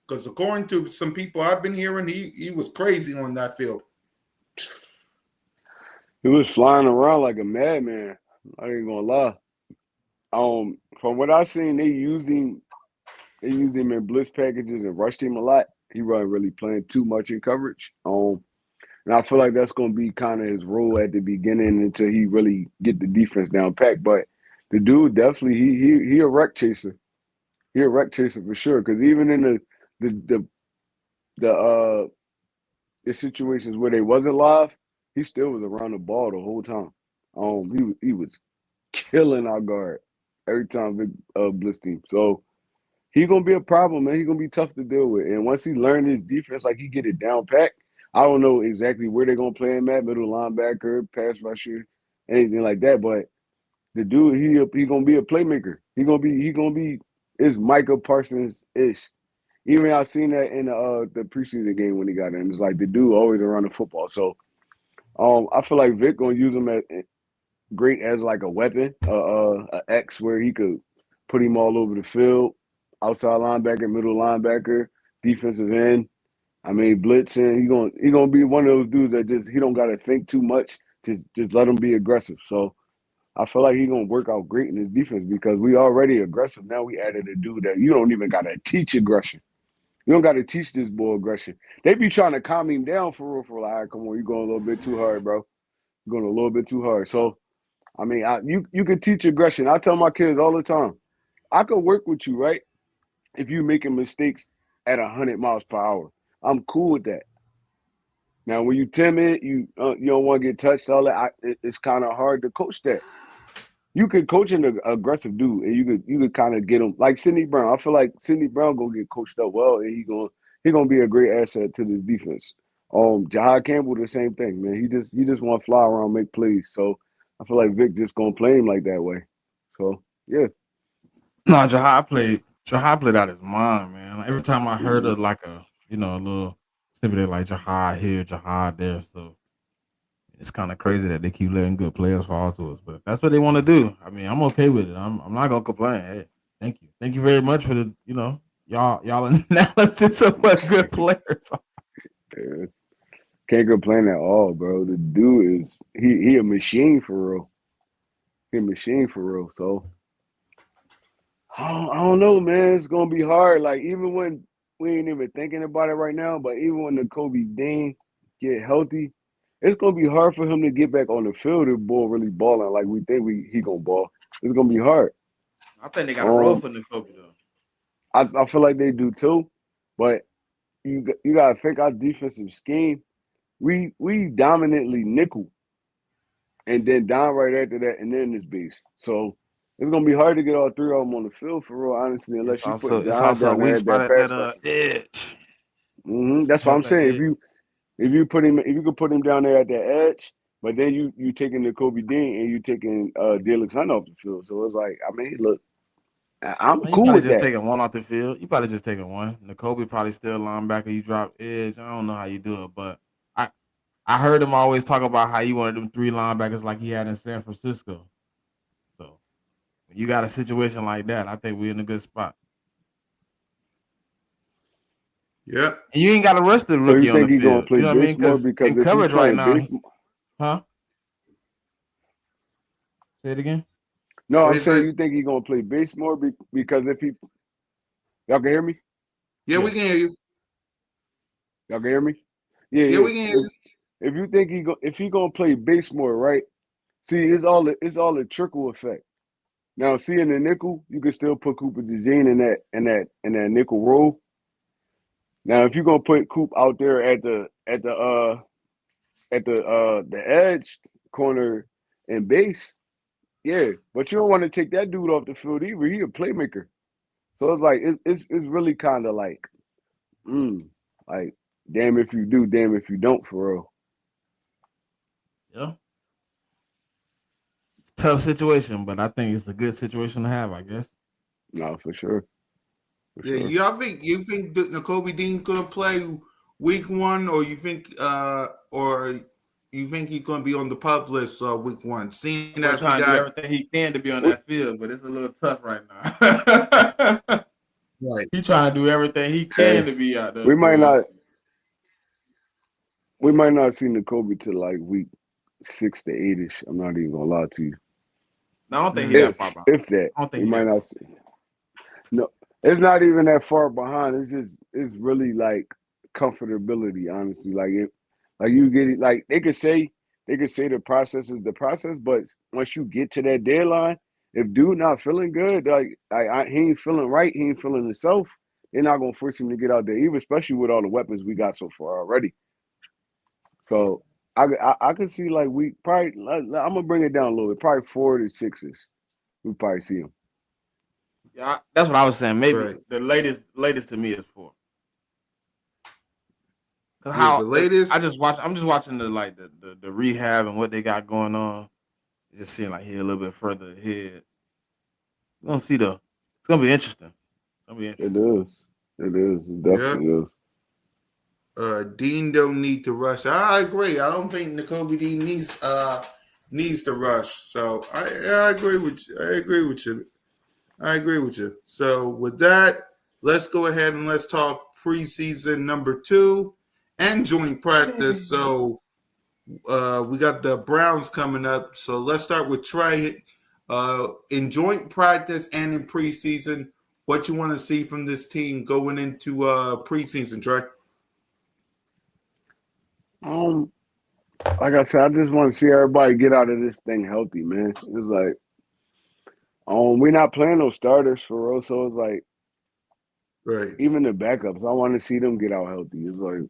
Because according to some people I've been hearing, he was crazy on that field. He was flying around like a madman. I ain't gonna lie. From what I've seen, they used him in blitz packages and rushed him a lot. He wasn't really playing too much in coverage. And I feel like that's gonna be kind of his role at the beginning until he really get the defense down packed. But the dude definitely he a wreck chaser. He a wreck chaser for sure. Because even in the situations where they wasn't live, he still was around the ball the whole time. He was killing our guard every time we blitz team. So he gonna be a problem, man. He gonna be tough to deal with. And once he learned his defense, like he get it down packed, I don't know exactly where they're gonna play him at, middle linebacker, pass rusher, anything like that. But the dude, he gonna be a playmaker. He gonna be it's Micah Parsons ish. Even I seen that in the preseason game when he got in. It's like the dude always around the football. So I feel like Vic gonna use him great as like a weapon, a X where he could put him all over the field. outside linebacker, middle linebacker, defensive end. I mean, blitzing. He gonna be one of those dudes that just he don't gotta think too much. Just let him be aggressive. So I feel like he's gonna work out great in his defense because we already aggressive. Now we added a dude that you don't even gotta teach aggression. You don't gotta teach this boy aggression. They be trying to calm him down for real. For like, all right, come on, you're going a little bit too hard, bro. You're going a little bit too hard. So I mean, you can teach aggression. I tell my kids all the time, I could work with you, right? If you making mistakes at 100 miles per hour, I'm cool with that. Now, when you timid, you don't want to get touched. All that, it's kind of hard to coach that. You could coach an aggressive dude, and you could kind of get him like Sidney Brown. I feel like Sidney Brown gonna get coached up well, and he gonna be a great asset to this defense. Jahad Campbell, the same thing, man. He just want to fly around, make plays. So I feel like Vic just gonna play him like that way. So yeah. No, Jahad played out his mind, man. Like, every time I heard of like a little snippet like Jahad here, Jahad there, so it's kind of crazy that they keep letting good players fall to us. But if that's what they want to do, I mean, I'm okay with it. I'm not gonna complain. Hey, thank you very much for the y'all analysis of what good players are. Yeah. Can't complain at all, bro. The dude is he a machine for real. He a machine for real. So I don't know, man. It's gonna be hard. Like even when we ain't even thinking about it right now, but even when the Kobe Dean get healthy, it's gonna be hard for him to get back on the field if ball really balling like we think he gonna ball. It's gonna be hard. I think they got a role for Kobe though. I feel like they do too, but you gotta think our defensive scheme. We dominantly nickel, and then down right after that, and then it's beast. So it's gonna be hard to get all three of them on the field for real, honestly, unless you put It's John also a down there weak at spot that at pass that rusher. edge. That's what I'm Help that saying. edge. If you could put him down there at the edge, but then you taking the Kobe Dean and you taking Delix Hunt off the field. So it's like, I mean, look, I'm Man, you cool probably with just that. taking one off the field. You probably just taking one. Kobe probably still linebacker. You drop edge. I don't know how you do it, but I heard him always talk about how he wanted them three linebackers like he had in San Francisco. So when you got a situation like that, I think we're in a good spot. Yep. And you ain't got to rush the So you rookie on the think he gonna field. play You know what I mean? base more Because because in if he coverage right playing now, base, huh? Say it again. no, What I'm he saying says? you think he gonna play base more because if he, y'all can hear me? Yeah, we can hear you. Y'all can hear me? Yeah, Yeah, yeah. we can hear you. If you think if he gonna play base more, right? See, it's all a trickle effect. Now, see in the nickel, you can still put Cooper DeJean in that nickel role. Now, if you're gonna put Coop out there at the edge corner and base, yeah, but you don't want to take that dude off the field either. He a playmaker, so it's like it's really kind of like damn if you do, damn if you don't, for real. Yeah. Tough situation, but I think it's a good situation to have, I guess. No, for sure. For Yeah, sure. you think that Nakobe Dean's gonna play week one, or you think he's gonna be on the pup list week one? Seeing We're as we trying to do got everything he can to be on We, that field, but it's a little tough right now. right. He trying to do everything he can hey, to be out there we might for us. not we might not see Nakobe till like week 6 to 8ish. I'm not even gonna lie to you. No, I don't think he If that far behind. if that, I don't think we he might that not far. see. No, it's not even that far behind. It's really like comfortability, honestly. Like you get it. Like they could say the process is the process, but once you get to that deadline, if dude not feeling good, he ain't feeling right, he ain't feeling himself. They're not gonna force him to get out there, even especially with all the weapons we got so far already. So I could see like we probably. I'm gonna bring it down a little bit. Probably 4 to 6s. We probably see him. Yeah, that's what I was saying. Maybe Right. the latest to me is 4. Yeah, the Cause latest. I'm just watching the rehab and what they got going on. It just seems like he a little bit further ahead. We're gonna see though. It's gonna be interesting. It's gonna be It interesting. is. It is. It Yeah. definitely is. Dean don't need to rush. I agree. I don't think Nakobe Dean needs to rush. So I agree with you. I agree with you. I agree with you. So with that, let's go ahead and let's talk preseason number 2 and joint practice. So we got the Browns coming up. So let's start with Trey. In joint practice and in preseason, what you want to see from this team going into preseason, Trey? Like I said, I just want to see everybody get out of this thing healthy, man. It's like, we're not playing no starters for real, so it's like Right. even the backups, I want to see them get out healthy. It's like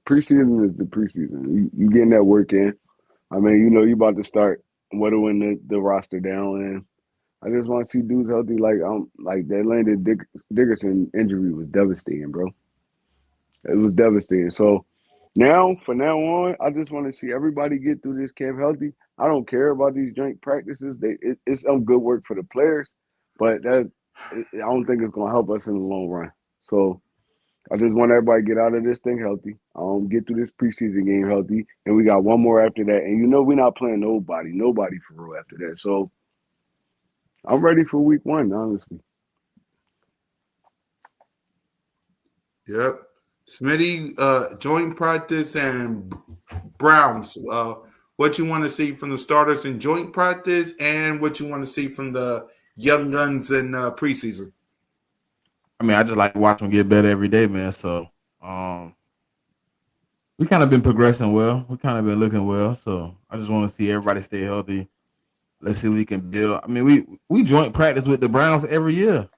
preseason is the preseason. You getting that work in. I mean, you about to start whittling the roster down, and I just want to see dudes healthy. Like that Landon Dickerson injury was devastating, bro. It was devastating. So from now on, I just want to see everybody get through this camp healthy. I don't care about these joint practices. It's some good work for the players, but I don't think it's gonna help us in the long run. So I just want everybody to get out of this thing healthy. Get through this preseason game healthy, and we got one more after that. And we're not playing nobody for real after that. So I'm ready for week 1, honestly. Yep. Smitty, joint practice and Browns. What you want to see from the starters in joint practice and what you want to see from the young guns in preseason. I mean, I just like to watch them get better every day, man. So, we kind of been progressing well. We kind of been looking well. So, I just want to see everybody stay healthy. Let's see what we can build. I mean, we joint practice with the Browns every year.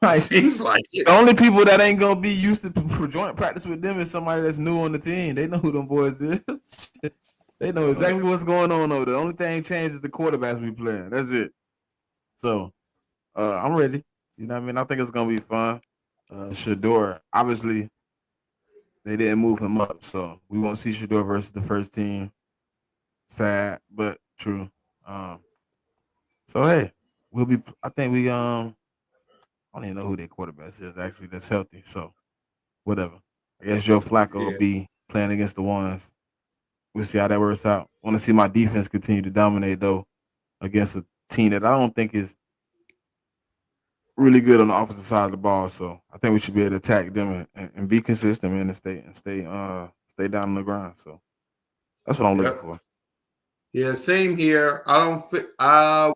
Like, Seems like it. the only people that ain't gonna be used to for joint practice with them is somebody that's new on the team. They know who them boys is. They know exactly what's going on over there. The only thing changed is the quarterbacks we playing. That's it. So, I'm ready. You know what I mean? I think it's gonna be fun. Shador, obviously, they didn't move him up, so we won't see Shador versus the first team. Sad, but true. Um, so hey, we'll be. I think we I don't even know who their quarterback is actually that's healthy. So whatever. I guess Joe Flacco will Yeah. be playing against the ones. We'll see how that works out. Want to see my defense continue to dominate though against a team that I don't think is really good on the offensive side of the ball. So I think we should be able to attack them and be consistent, man, and stay down on the ground. So that's what I'm looking Yep. for. Yeah, same here. I don't fit.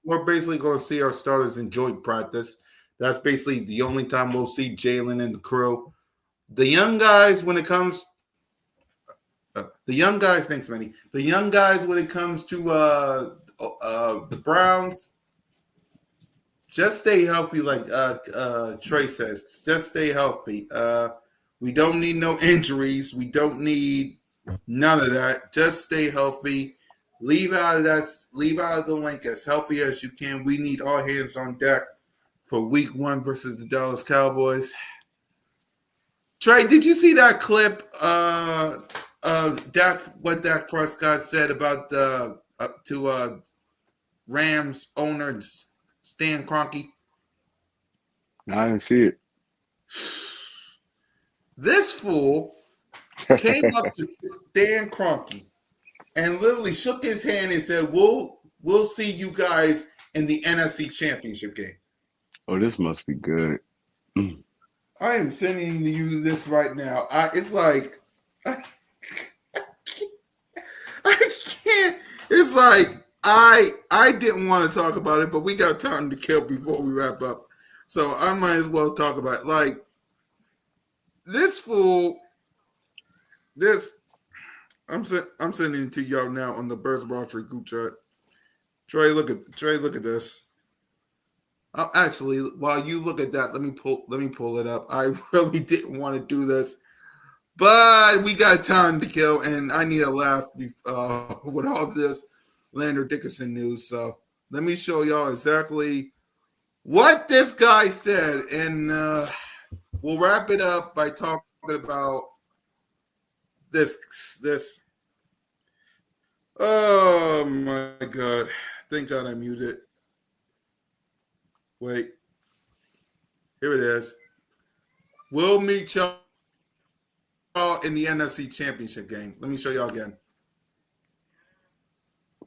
We're basically going to see our starters in joint practice. That's basically the only time we'll see Jalen and the crew. The young guys, when it comes, the young guys. Thanks, Manny. The young guys, when it comes to the Browns, just stay healthy, like Trey says. Just stay healthy. We don't need no injuries. We don't need none of that. Just stay healthy. Leave out of the link as healthy as you can. We need all hands on deck for week 1 versus the Dallas Cowboys. Trey, did you see that clip? What Dak Prescott said about to Rams owner Stan Kroenke? I didn't see it. This fool came up to Dan Kroenke and literally shook his hand and said, "We'll see you guys in the NFC Championship game." Oh, this must be good. I am sending you this right now. It's like I can't. It's like I didn't want to talk about it, but we got time to kill before we wrap up, so I might as well talk about it. Like this fool. I'm sending it to y'all now on the Birds Broadtree group chat. Trey, look at this. Actually, while you look at that, let me pull it up. I really didn't want to do this, but we got time to kill, and I need a laugh with all this Lander Dickerson news. So let me show y'all exactly what this guy said, and we'll wrap it up by talking about this. Oh my God! Thank God I muted. Wait, here it is. We'll meet y'all in the NFC Championship game. Let me show y'all again.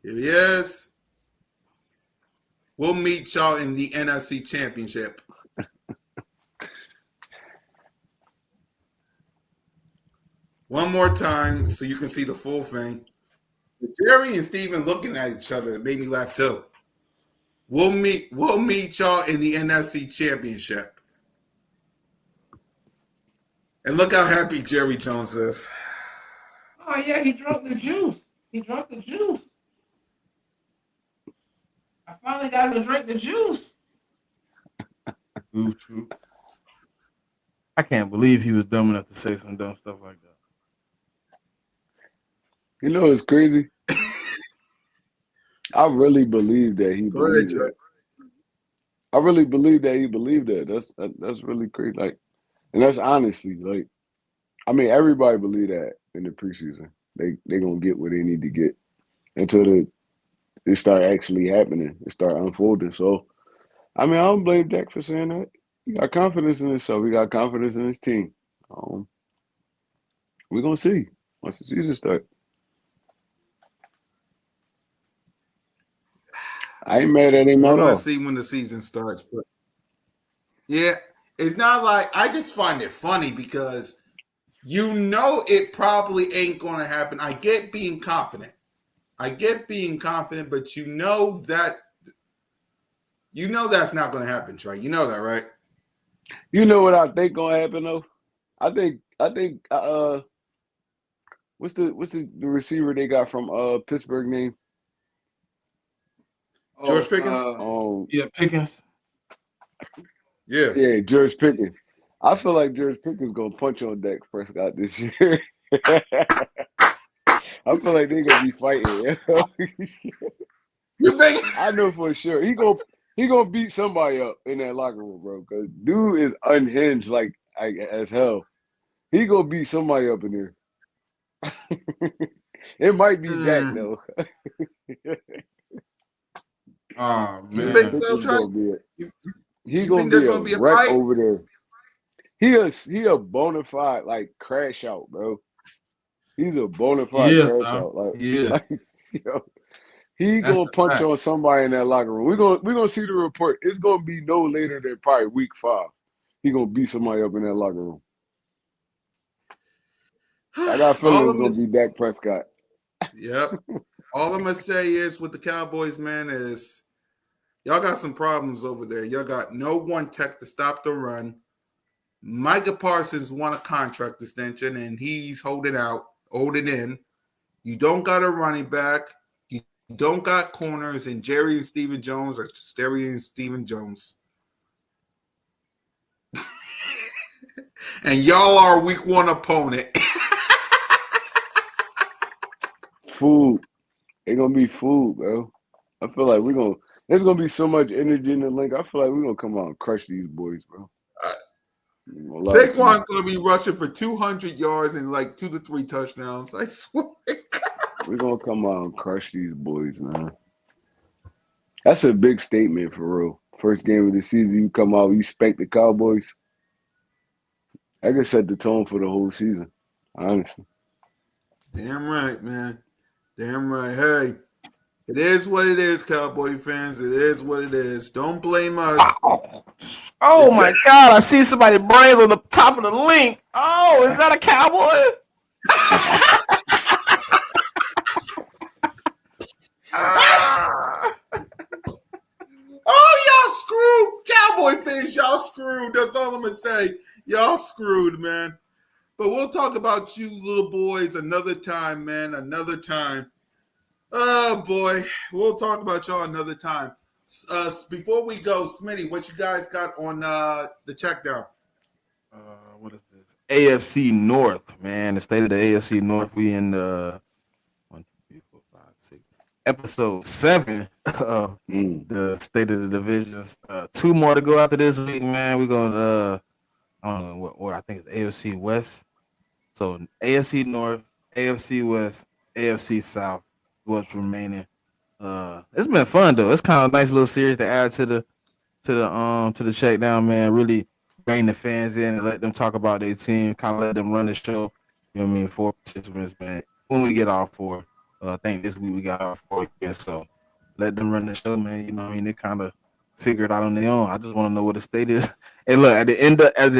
Here he is. We'll meet y'all in the NFC Championship. One more time so you can see the full thing. Jerry and Steven looking at each other made me laugh too. We'll meet y'all in the NFC Championship. And look how happy Jerry Jones is. Oh yeah, he drunk the juice. He drunk the juice. I finally got to drink the juice. True. I can't believe he was dumb enough to say some dumb stuff like that. You know it's crazy? I really believe that he believed that. I really believe that he believed that. That's really crazy. Like, and that's honestly like, I mean, everybody believe that in the preseason. They gonna get what they need to get until it start actually happening. It start unfolding. So, I mean, I don't blame Dak for saying that. He got confidence in himself. He got confidence in his team. We're gonna see once the season starts. I ain't mad at him We're at gonna all. see when the season starts, but yeah, it's not like I just find it funny because you know it probably ain't gonna happen. I get being confident, but you know that's not gonna happen, Trey. You know that, right? You know what I think gonna happen though? I think what's the receiver they got from Pittsburgh name? George Pickens? Yeah, Pickens. Yeah, George Pickens. I feel like George Pickens gonna punch on Dak Prescott this year. I feel like they're gonna be fighting. You think? I know for sure he gonna beat somebody up in that locker room, bro. Cause dude is unhinged like as hell. He gonna beat somebody up in there. It might be Dak though. Oh man, you think so, Trey? He gonna be a wreck over there. He a bona fide like crash out, bro. He's a bona fide crash out. Like he gonna punch on somebody in that locker room. We're gonna see the report. It's gonna be no later than probably week 5. He gonna beat somebody up in that locker room. I got a feeling it's gonna be Dak Prescott. Yep. All I'm gonna say is with the Cowboys, man, is y'all got some problems over there. Y'all got no one tech to stop the run. Micah Parsons won a contract extension, and he's holding in. You don't got a running back. You don't got corners, and Jerry and Steven Jones are Jerry and Steven Jones. And y'all are week 1 opponent. Food. It's gonna be food, bro. I feel like there's gonna be so much energy in the link. I feel like we're gonna come out and crush these boys, bro. Saquon's gonna be rushing for 200 yards and like 2 to 3 touchdowns. I swear. We're gonna come out and crush these boys, man. That's a big statement for real. First game of the season, you come out, you spank the Cowboys. I can set the tone for the whole season, honestly. Damn right, man. Damn right. Hey, it is what it is, Cowboy fans. It is what it is. Don't blame us. Oh my God! I see somebody brains on the top of the link. Oh, is that a Cowboy? Oh, y'all screwed. Cowboy fans, y'all screwed. That's all I'm gonna say. Y'all screwed, man. But we'll talk about you little boys another time, man. Another time. Oh boy, we'll talk about y'all another time. Before we go, Smitty, what you guys got on the check down? What is this? AFC North, man. The state of the AFC North. We in the 1, 2, 3, 4, 5, 6. Episode 7 of the state of the divisions. 2 more to go after this week, man. We're gonna I don't know what order. I think it's AFC West. So AFC North, AFC West, AFC South. What's remaining? It's been fun though. It's kind of a nice little series to add to the check down, man. Really bring the fans in and let them talk about their team, kind of let them run the show. You know what I mean? 4 participants, man. When we get all 4, I think this week we got all 4 again. So let them run the show, man. You know what I mean? They kind of figure it out on their own. I just want to know what the state is. Hey, look, at the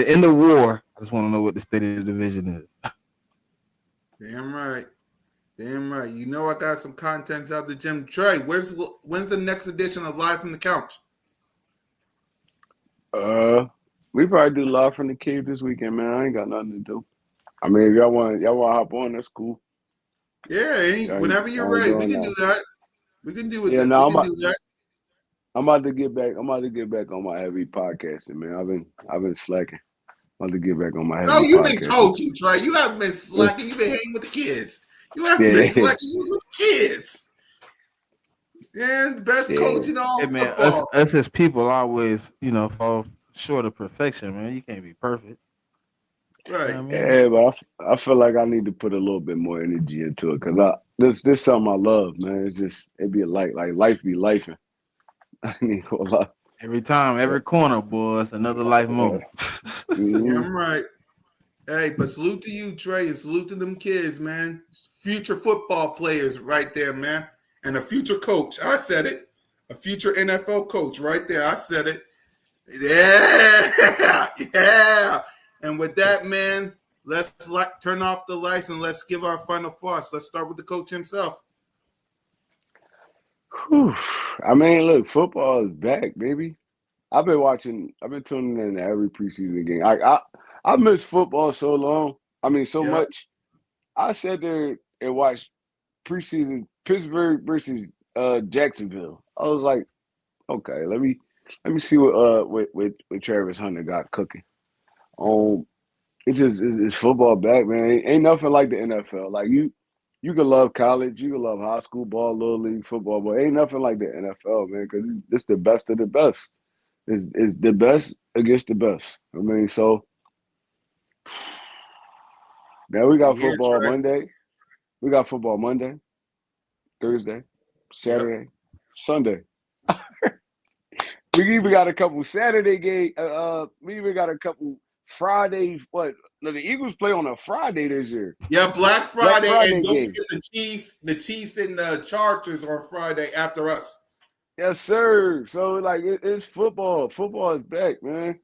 end of war, I just want to know what the state of the division is. Damn right. Damn right. You know I got some contents out the gym. Trey, when's the next edition of Live from the Couch? We probably do live from the cave this weekend, man. I ain't got nothing to do. I mean, if y'all want to hop on, that's cool. Yeah, whenever you're Y'all ain't ready, we doing can do that. that. We can do with Yeah, that. no, We can do that. I'm about to get back. I'm about to get back on my heavy podcasting, man. I've been slacking. I'm about to get back on my No, heavy you've been podcasting. coaching, Trey. You haven't been slacking. You've been hanging with the kids. You haven't been Yeah, slacking. You with the kids. And best yeah. coach in Hey, all man, us football. us as people always, fall short of perfection, man. You can't be perfect. You know Right. what I mean? Yeah, but I feel like I need to put a little bit more energy into it because this something I love, man. It's just it be like life be life. I need a lot. Every time, every corner, boy, it's another life moment. Mhm. Damn right. Hey, but salute to you, Trey, and salute to them kids, man. Future football players right there, man. And a future coach. I said it. A future NFL coach right there. I said it. Yeah. Yeah. And with that, man, let's turn off the lights and let's give our final thoughts. Let's start with the coach himself. Whew. I mean, look, football is back, baby. I've been tuning in to every preseason game. I miss football so long. I mean, so Yep. much. I sat there and watched preseason Pittsburgh versus Jacksonville. I was like, okay, let me see what Travis Hunter got cooking. Um, it's football back, man. Ain't nothing like the NFL. Like you can love college, you can love high school ball, little league football, but ain't nothing like the NFL, man. Because it's the best of the best. It's the best against the best. I mean, so now we We got here, football Trey. Monday. We got football Monday, Thursday, Yep. Saturday, Sunday. We even got a couple Saturday game. We even got a couple Friday. What? No, the Eagles play on a Friday this year. Yeah, Black Black Friday, and Friday don't game. forget the Chiefs and the Chargers on Friday after us. Yes, sir. So like it's football. Football is back, man.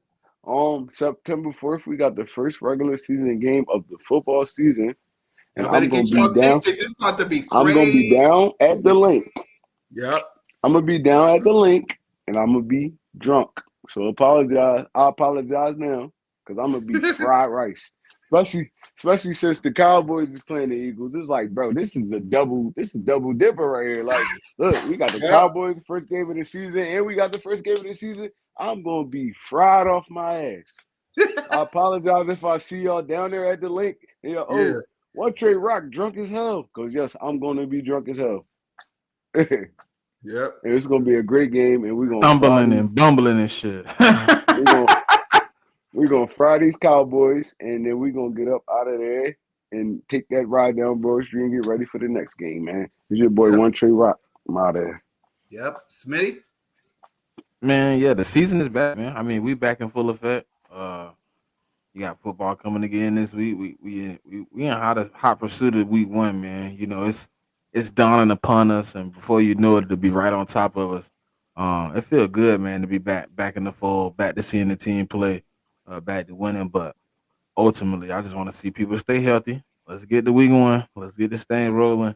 September 4th, we got the first regular season game of the football season, and Y'all better get y'all tickets. It's about to be I'm gonna be crazy. down at the link. Yep. I'm gonna be down at the link, and I'm gonna be drunk. So apologize. I apologize now because I'm gonna be fried rice, especially since the Cowboys is playing the Eagles. It's like, bro, this is double dipper right here. Like, look, we got the Yep. Cowboys first game of the season, and we got the first game of the season. I'm gonna be fried off my ass. I apologize if I see y'all down there at the link. And you're, Yeah. oh, what Trey Rock drunk as hell? Because yes, I'm gonna be drunk as hell. And Yep. it's gonna be a great game, and we're gonna fry Stumbling these. and bumbling and shit. We're gonna we're gonna fry these Cowboys, and then we're gonna get up out of there and take that ride down Broad Street and get ready for the next game, man. It's your boy Yep. One Trey Rock. I'm out of there. Yep. Smitty. Man, yeah, the season is back, man. I mean, we back in full effect. You got football coming again this week. We in hot pursuit of week one, man. It's dawning upon us, and before you know it, it'll be right on top of us. It feels good, man, to be back in the fold, back to seeing the team play, back to winning. But ultimately, I just want to see people stay healthy. Let's get the week one. Let's get this thing rolling.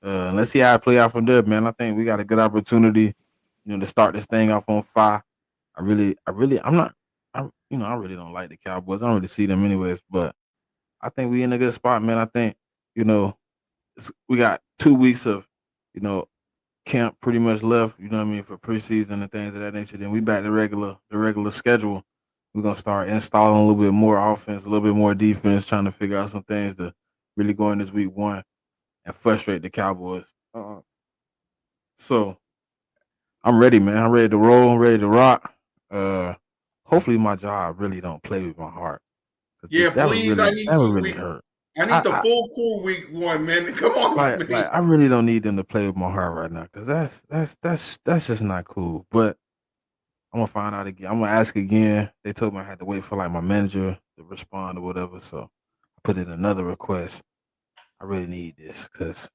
Let's see how it play out from there, man. I think we got a good opportunity, to start this thing off on fire. I'm not, I really don't like the Cowboys. I don't really see them anyways, but I think we in a good spot, man. I think, you know, we got 2 weeks of, you know, camp pretty much left. You know what I mean, for preseason and things of that nature. Then we back to the regular schedule. We're gonna start installing a little bit more offense, a little bit more defense, trying to figure out some things to really go in this week one and frustrate the Cowboys. So I'm ready, man. I'm ready to roll. I'm ready to rock. Uh, hopefully my job really don't play with my heart, because Yeah, that would please. I really need that would 2 really weeks. hurt. I I, need the I full cool week one, man. Come on, like Smitty. I really don't need them to play with my heart right now, because that's just not cool. But I'm gonna find out again. I'm gonna ask again. They told me I had to wait for like my manager to respond or whatever. So I put in another request. I really need this because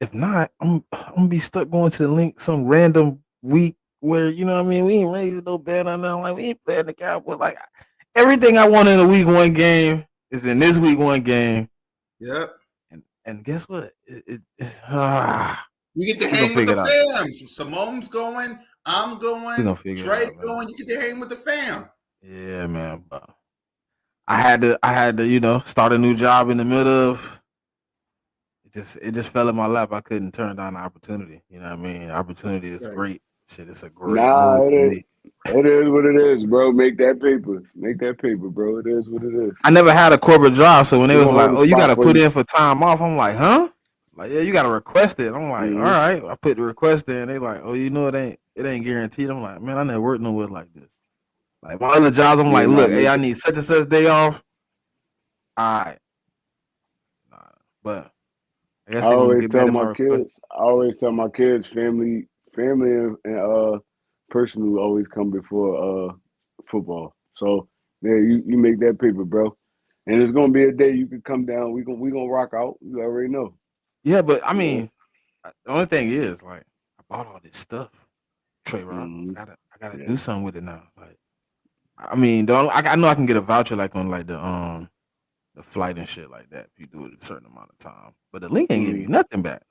if not, I'm gonna be stuck going to the link some random week where you know what I mean. We ain't raising no bet on nothing. Like we ain't playing the Cowboys. Like everything I want in a week one game is in this week one game. Yep. And guess what? You get to we gonna hang with figure the it out. fam. Simone's going. I'm We going. gonna figure it Trey out, man. going. You get to hang with the fam. Yeah, man. But I had to, you know, start a new job in the middle of. It just fell in my lap. I couldn't turn down the opportunity. You know what I mean? Opportunity is Right. great. Shit, it's a great Nah, move it for is. me. It is what it is, bro. Make that paper. Make that paper, bro. It is what it is. I never had a corporate job, so when they We're was gonna like, hold a "Oh, you got spot to for put you. in for time off," I'm like, "Huh?" Like, yeah, you got to request it. I'm like, Mm-hmm. "All right." I put the request in. They like, "Oh, you know it ain't guaranteed." I'm like, "Man, I never worked nowhere like this." Like my other jobs, I'm Yeah, like, nah, "Look, hey, make I it. need such and such day off." All right, nah, but I guess I they gonna always get tell back to my my request. kids. I always tell my kids, family, and personal always come before football. So yeah, you make that paper, bro. And it's gonna be a day you can come down. We gonna rock out. You already know. Yeah, but I Yeah. mean, the only thing is, like, I bought all this stuff, Trey Rock. Mm-hmm. I gotta Yeah. do something with it now. Like, I mean, I know I can get a voucher like on like the flight and shit like that if you do it a certain amount of time. But the link ain't give Mm-hmm. you nothing back.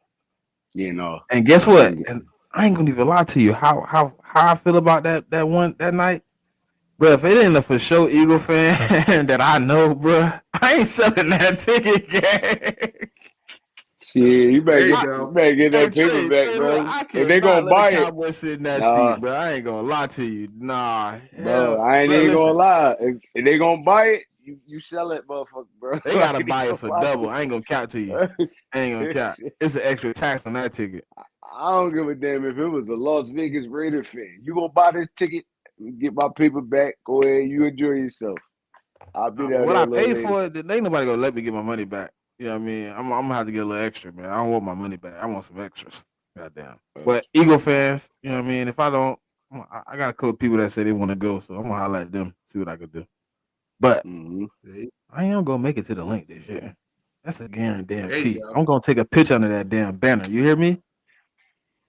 Yeah, no. And guess I what? can't get. And I ain't gonna even lie to you. How I feel about that night, bro. If it ain't a for sure Eagle fan that I know, bro, I ain't selling that ticket, gang. Shit, you better There you get go. Hey that paper Trey, back, Trey, look, bro. I If they cannot gonna let the buy it, Cowboys sit in that nah, seat, bro. I ain't gonna lie to you. Nah, bro. hell, I ain't bro. even gonna Listen, lie. If they gonna buy it, you sell it, motherfucker, bro. they Like gotta they buy it gonna for buy double. I ain't gonna count to you. it. I ain't gonna count. Shit. It's an extra tax on that ticket. I don't give a damn if it was a Las Vegas Raider fan. You gonna buy this ticket? Get my paper back. Go ahead. You enjoy yourself. I'll be Nah, but there what a I little paid later. for it, ain't nobody gonna let me get my money back. You know what I mean? I'm gonna have to get a little extra, man. I don't want my money back. I want some extras. Goddamn. But Eagle fans, you know what I mean? If I don't, I got a couple people that say they want to go, so I'm gonna holler at them, see what I could do. But Mm-hmm. I ain't gonna make it to the link this year. That's a There you guarantee. go. I'm gonna take a picture under that damn banner. You hear me?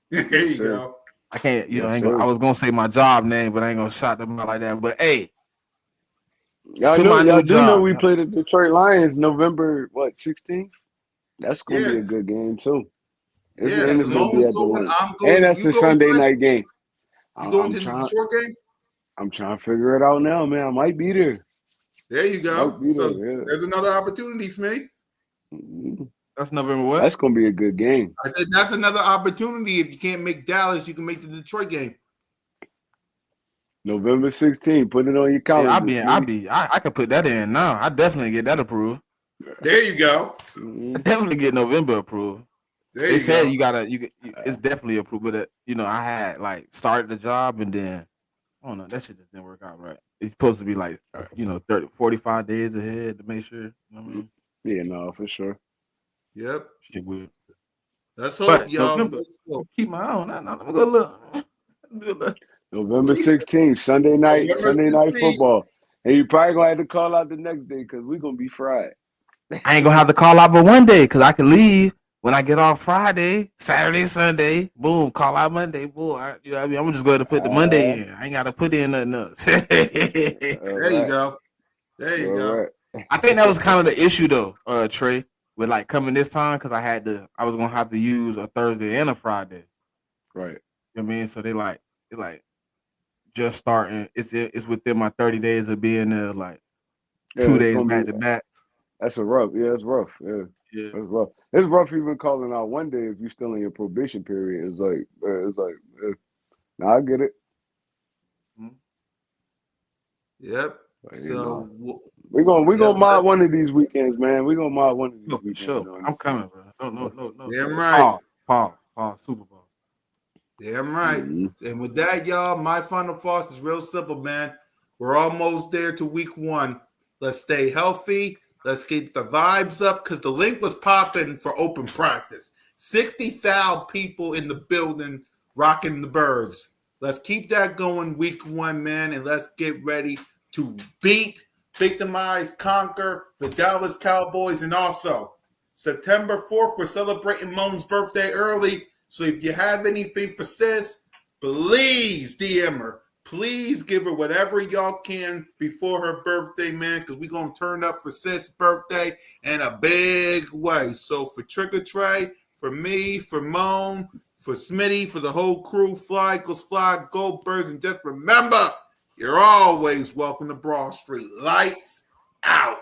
There Yes, you sir. go. I can't, you know, Yes, I ain't gonna, I sir. was gonna say my job name, but I ain't gonna shout them out like that. But hey, Y'all to know, my y'all new do know job. we play the Detroit Lions November 16th. That's gonna be Yeah. a good game too. Yeah. And it's gonna be Simone's at the going. link. I'm And going. that's You a going, Sunday Trey? night game. You going I'm to the trying. Detroit game? I'm trying to figure it out now, man. I might be there. There you Might go. be So there. there's another opportunity, Smee. Yeah. Mhm. That's November what? That's gonna be a good game. I said that's another opportunity. If you can't make Dallas, you can make the Detroit game. November 16th. Put it on your Yeah, calendars, man. I could put that in now. I definitely get that approved. There you go. I Mm-hmm. definitely get November approved. There They you said go. it's definitely approved, but you know, I had like started the job and then I don't know, that shit just didn't work out right. It's supposed to be like, you know, 30, 45 days ahead to make sure. You know what I mean? Yeah, no, for sure. Yep. Shit weird. Let's hope, But y'all. November, Let's hope. keep my eye on that. Let me go look. Let me go look. November 16th, Sunday night, November Sunday night 16th. football. And you probably gonna have to call out the next day because we're gonna be fried. I ain't gonna have to call out but one day because I can leave when I get off Friday, Saturday, Sunday. Boom, call out Monday. Boom, you know what I mean? I'm just going to put the Monday in. I ain't got to put in nothing else. All There you right. go. There you All go. right. I think that was kind of the issue though, Trey, with like coming this time because I was gonna have to use a Thursday and a Friday. Right. You know what I mean? So they like just starting. It's within my 30 days of being there, like Yeah, 2 days back to back. that's a rough. Yeah, it's rough. Yeah. Yeah. It's rough. It's rough even calling out one day if you're still in your probation period. Nah, I get it. Mhm. Yep. But, So we're yep. gonna mod one of these weekends, man. We're gonna mod one of No, these for weekends, sure. man. I'm coming, bro. No. Damn right. Pause. Super Bowl. Damn right. Mm-hmm. And with that, y'all, my final thoughts is real simple, man. We're almost there to week one. Let's stay healthy. Let's keep the vibes up because the link was popping for open practice. 60,000 people in the building rocking the birds. Let's keep that going week one, man, and let's get ready to beat, victimize, conquer the Dallas Cowboys and also September 4th, we're celebrating Moan's birthday early. So if you have anything for sis, please DM her. Please give her whatever y'all can before her birthday, man, because we're going to turn up for sis' birthday in a big way. So for Trick or Trey, for me, for Moan, for Smitty, for the whole crew, Fly, Eagles Fly, Go Birds, and just remember, you're always welcome to Broad Street. Lights out.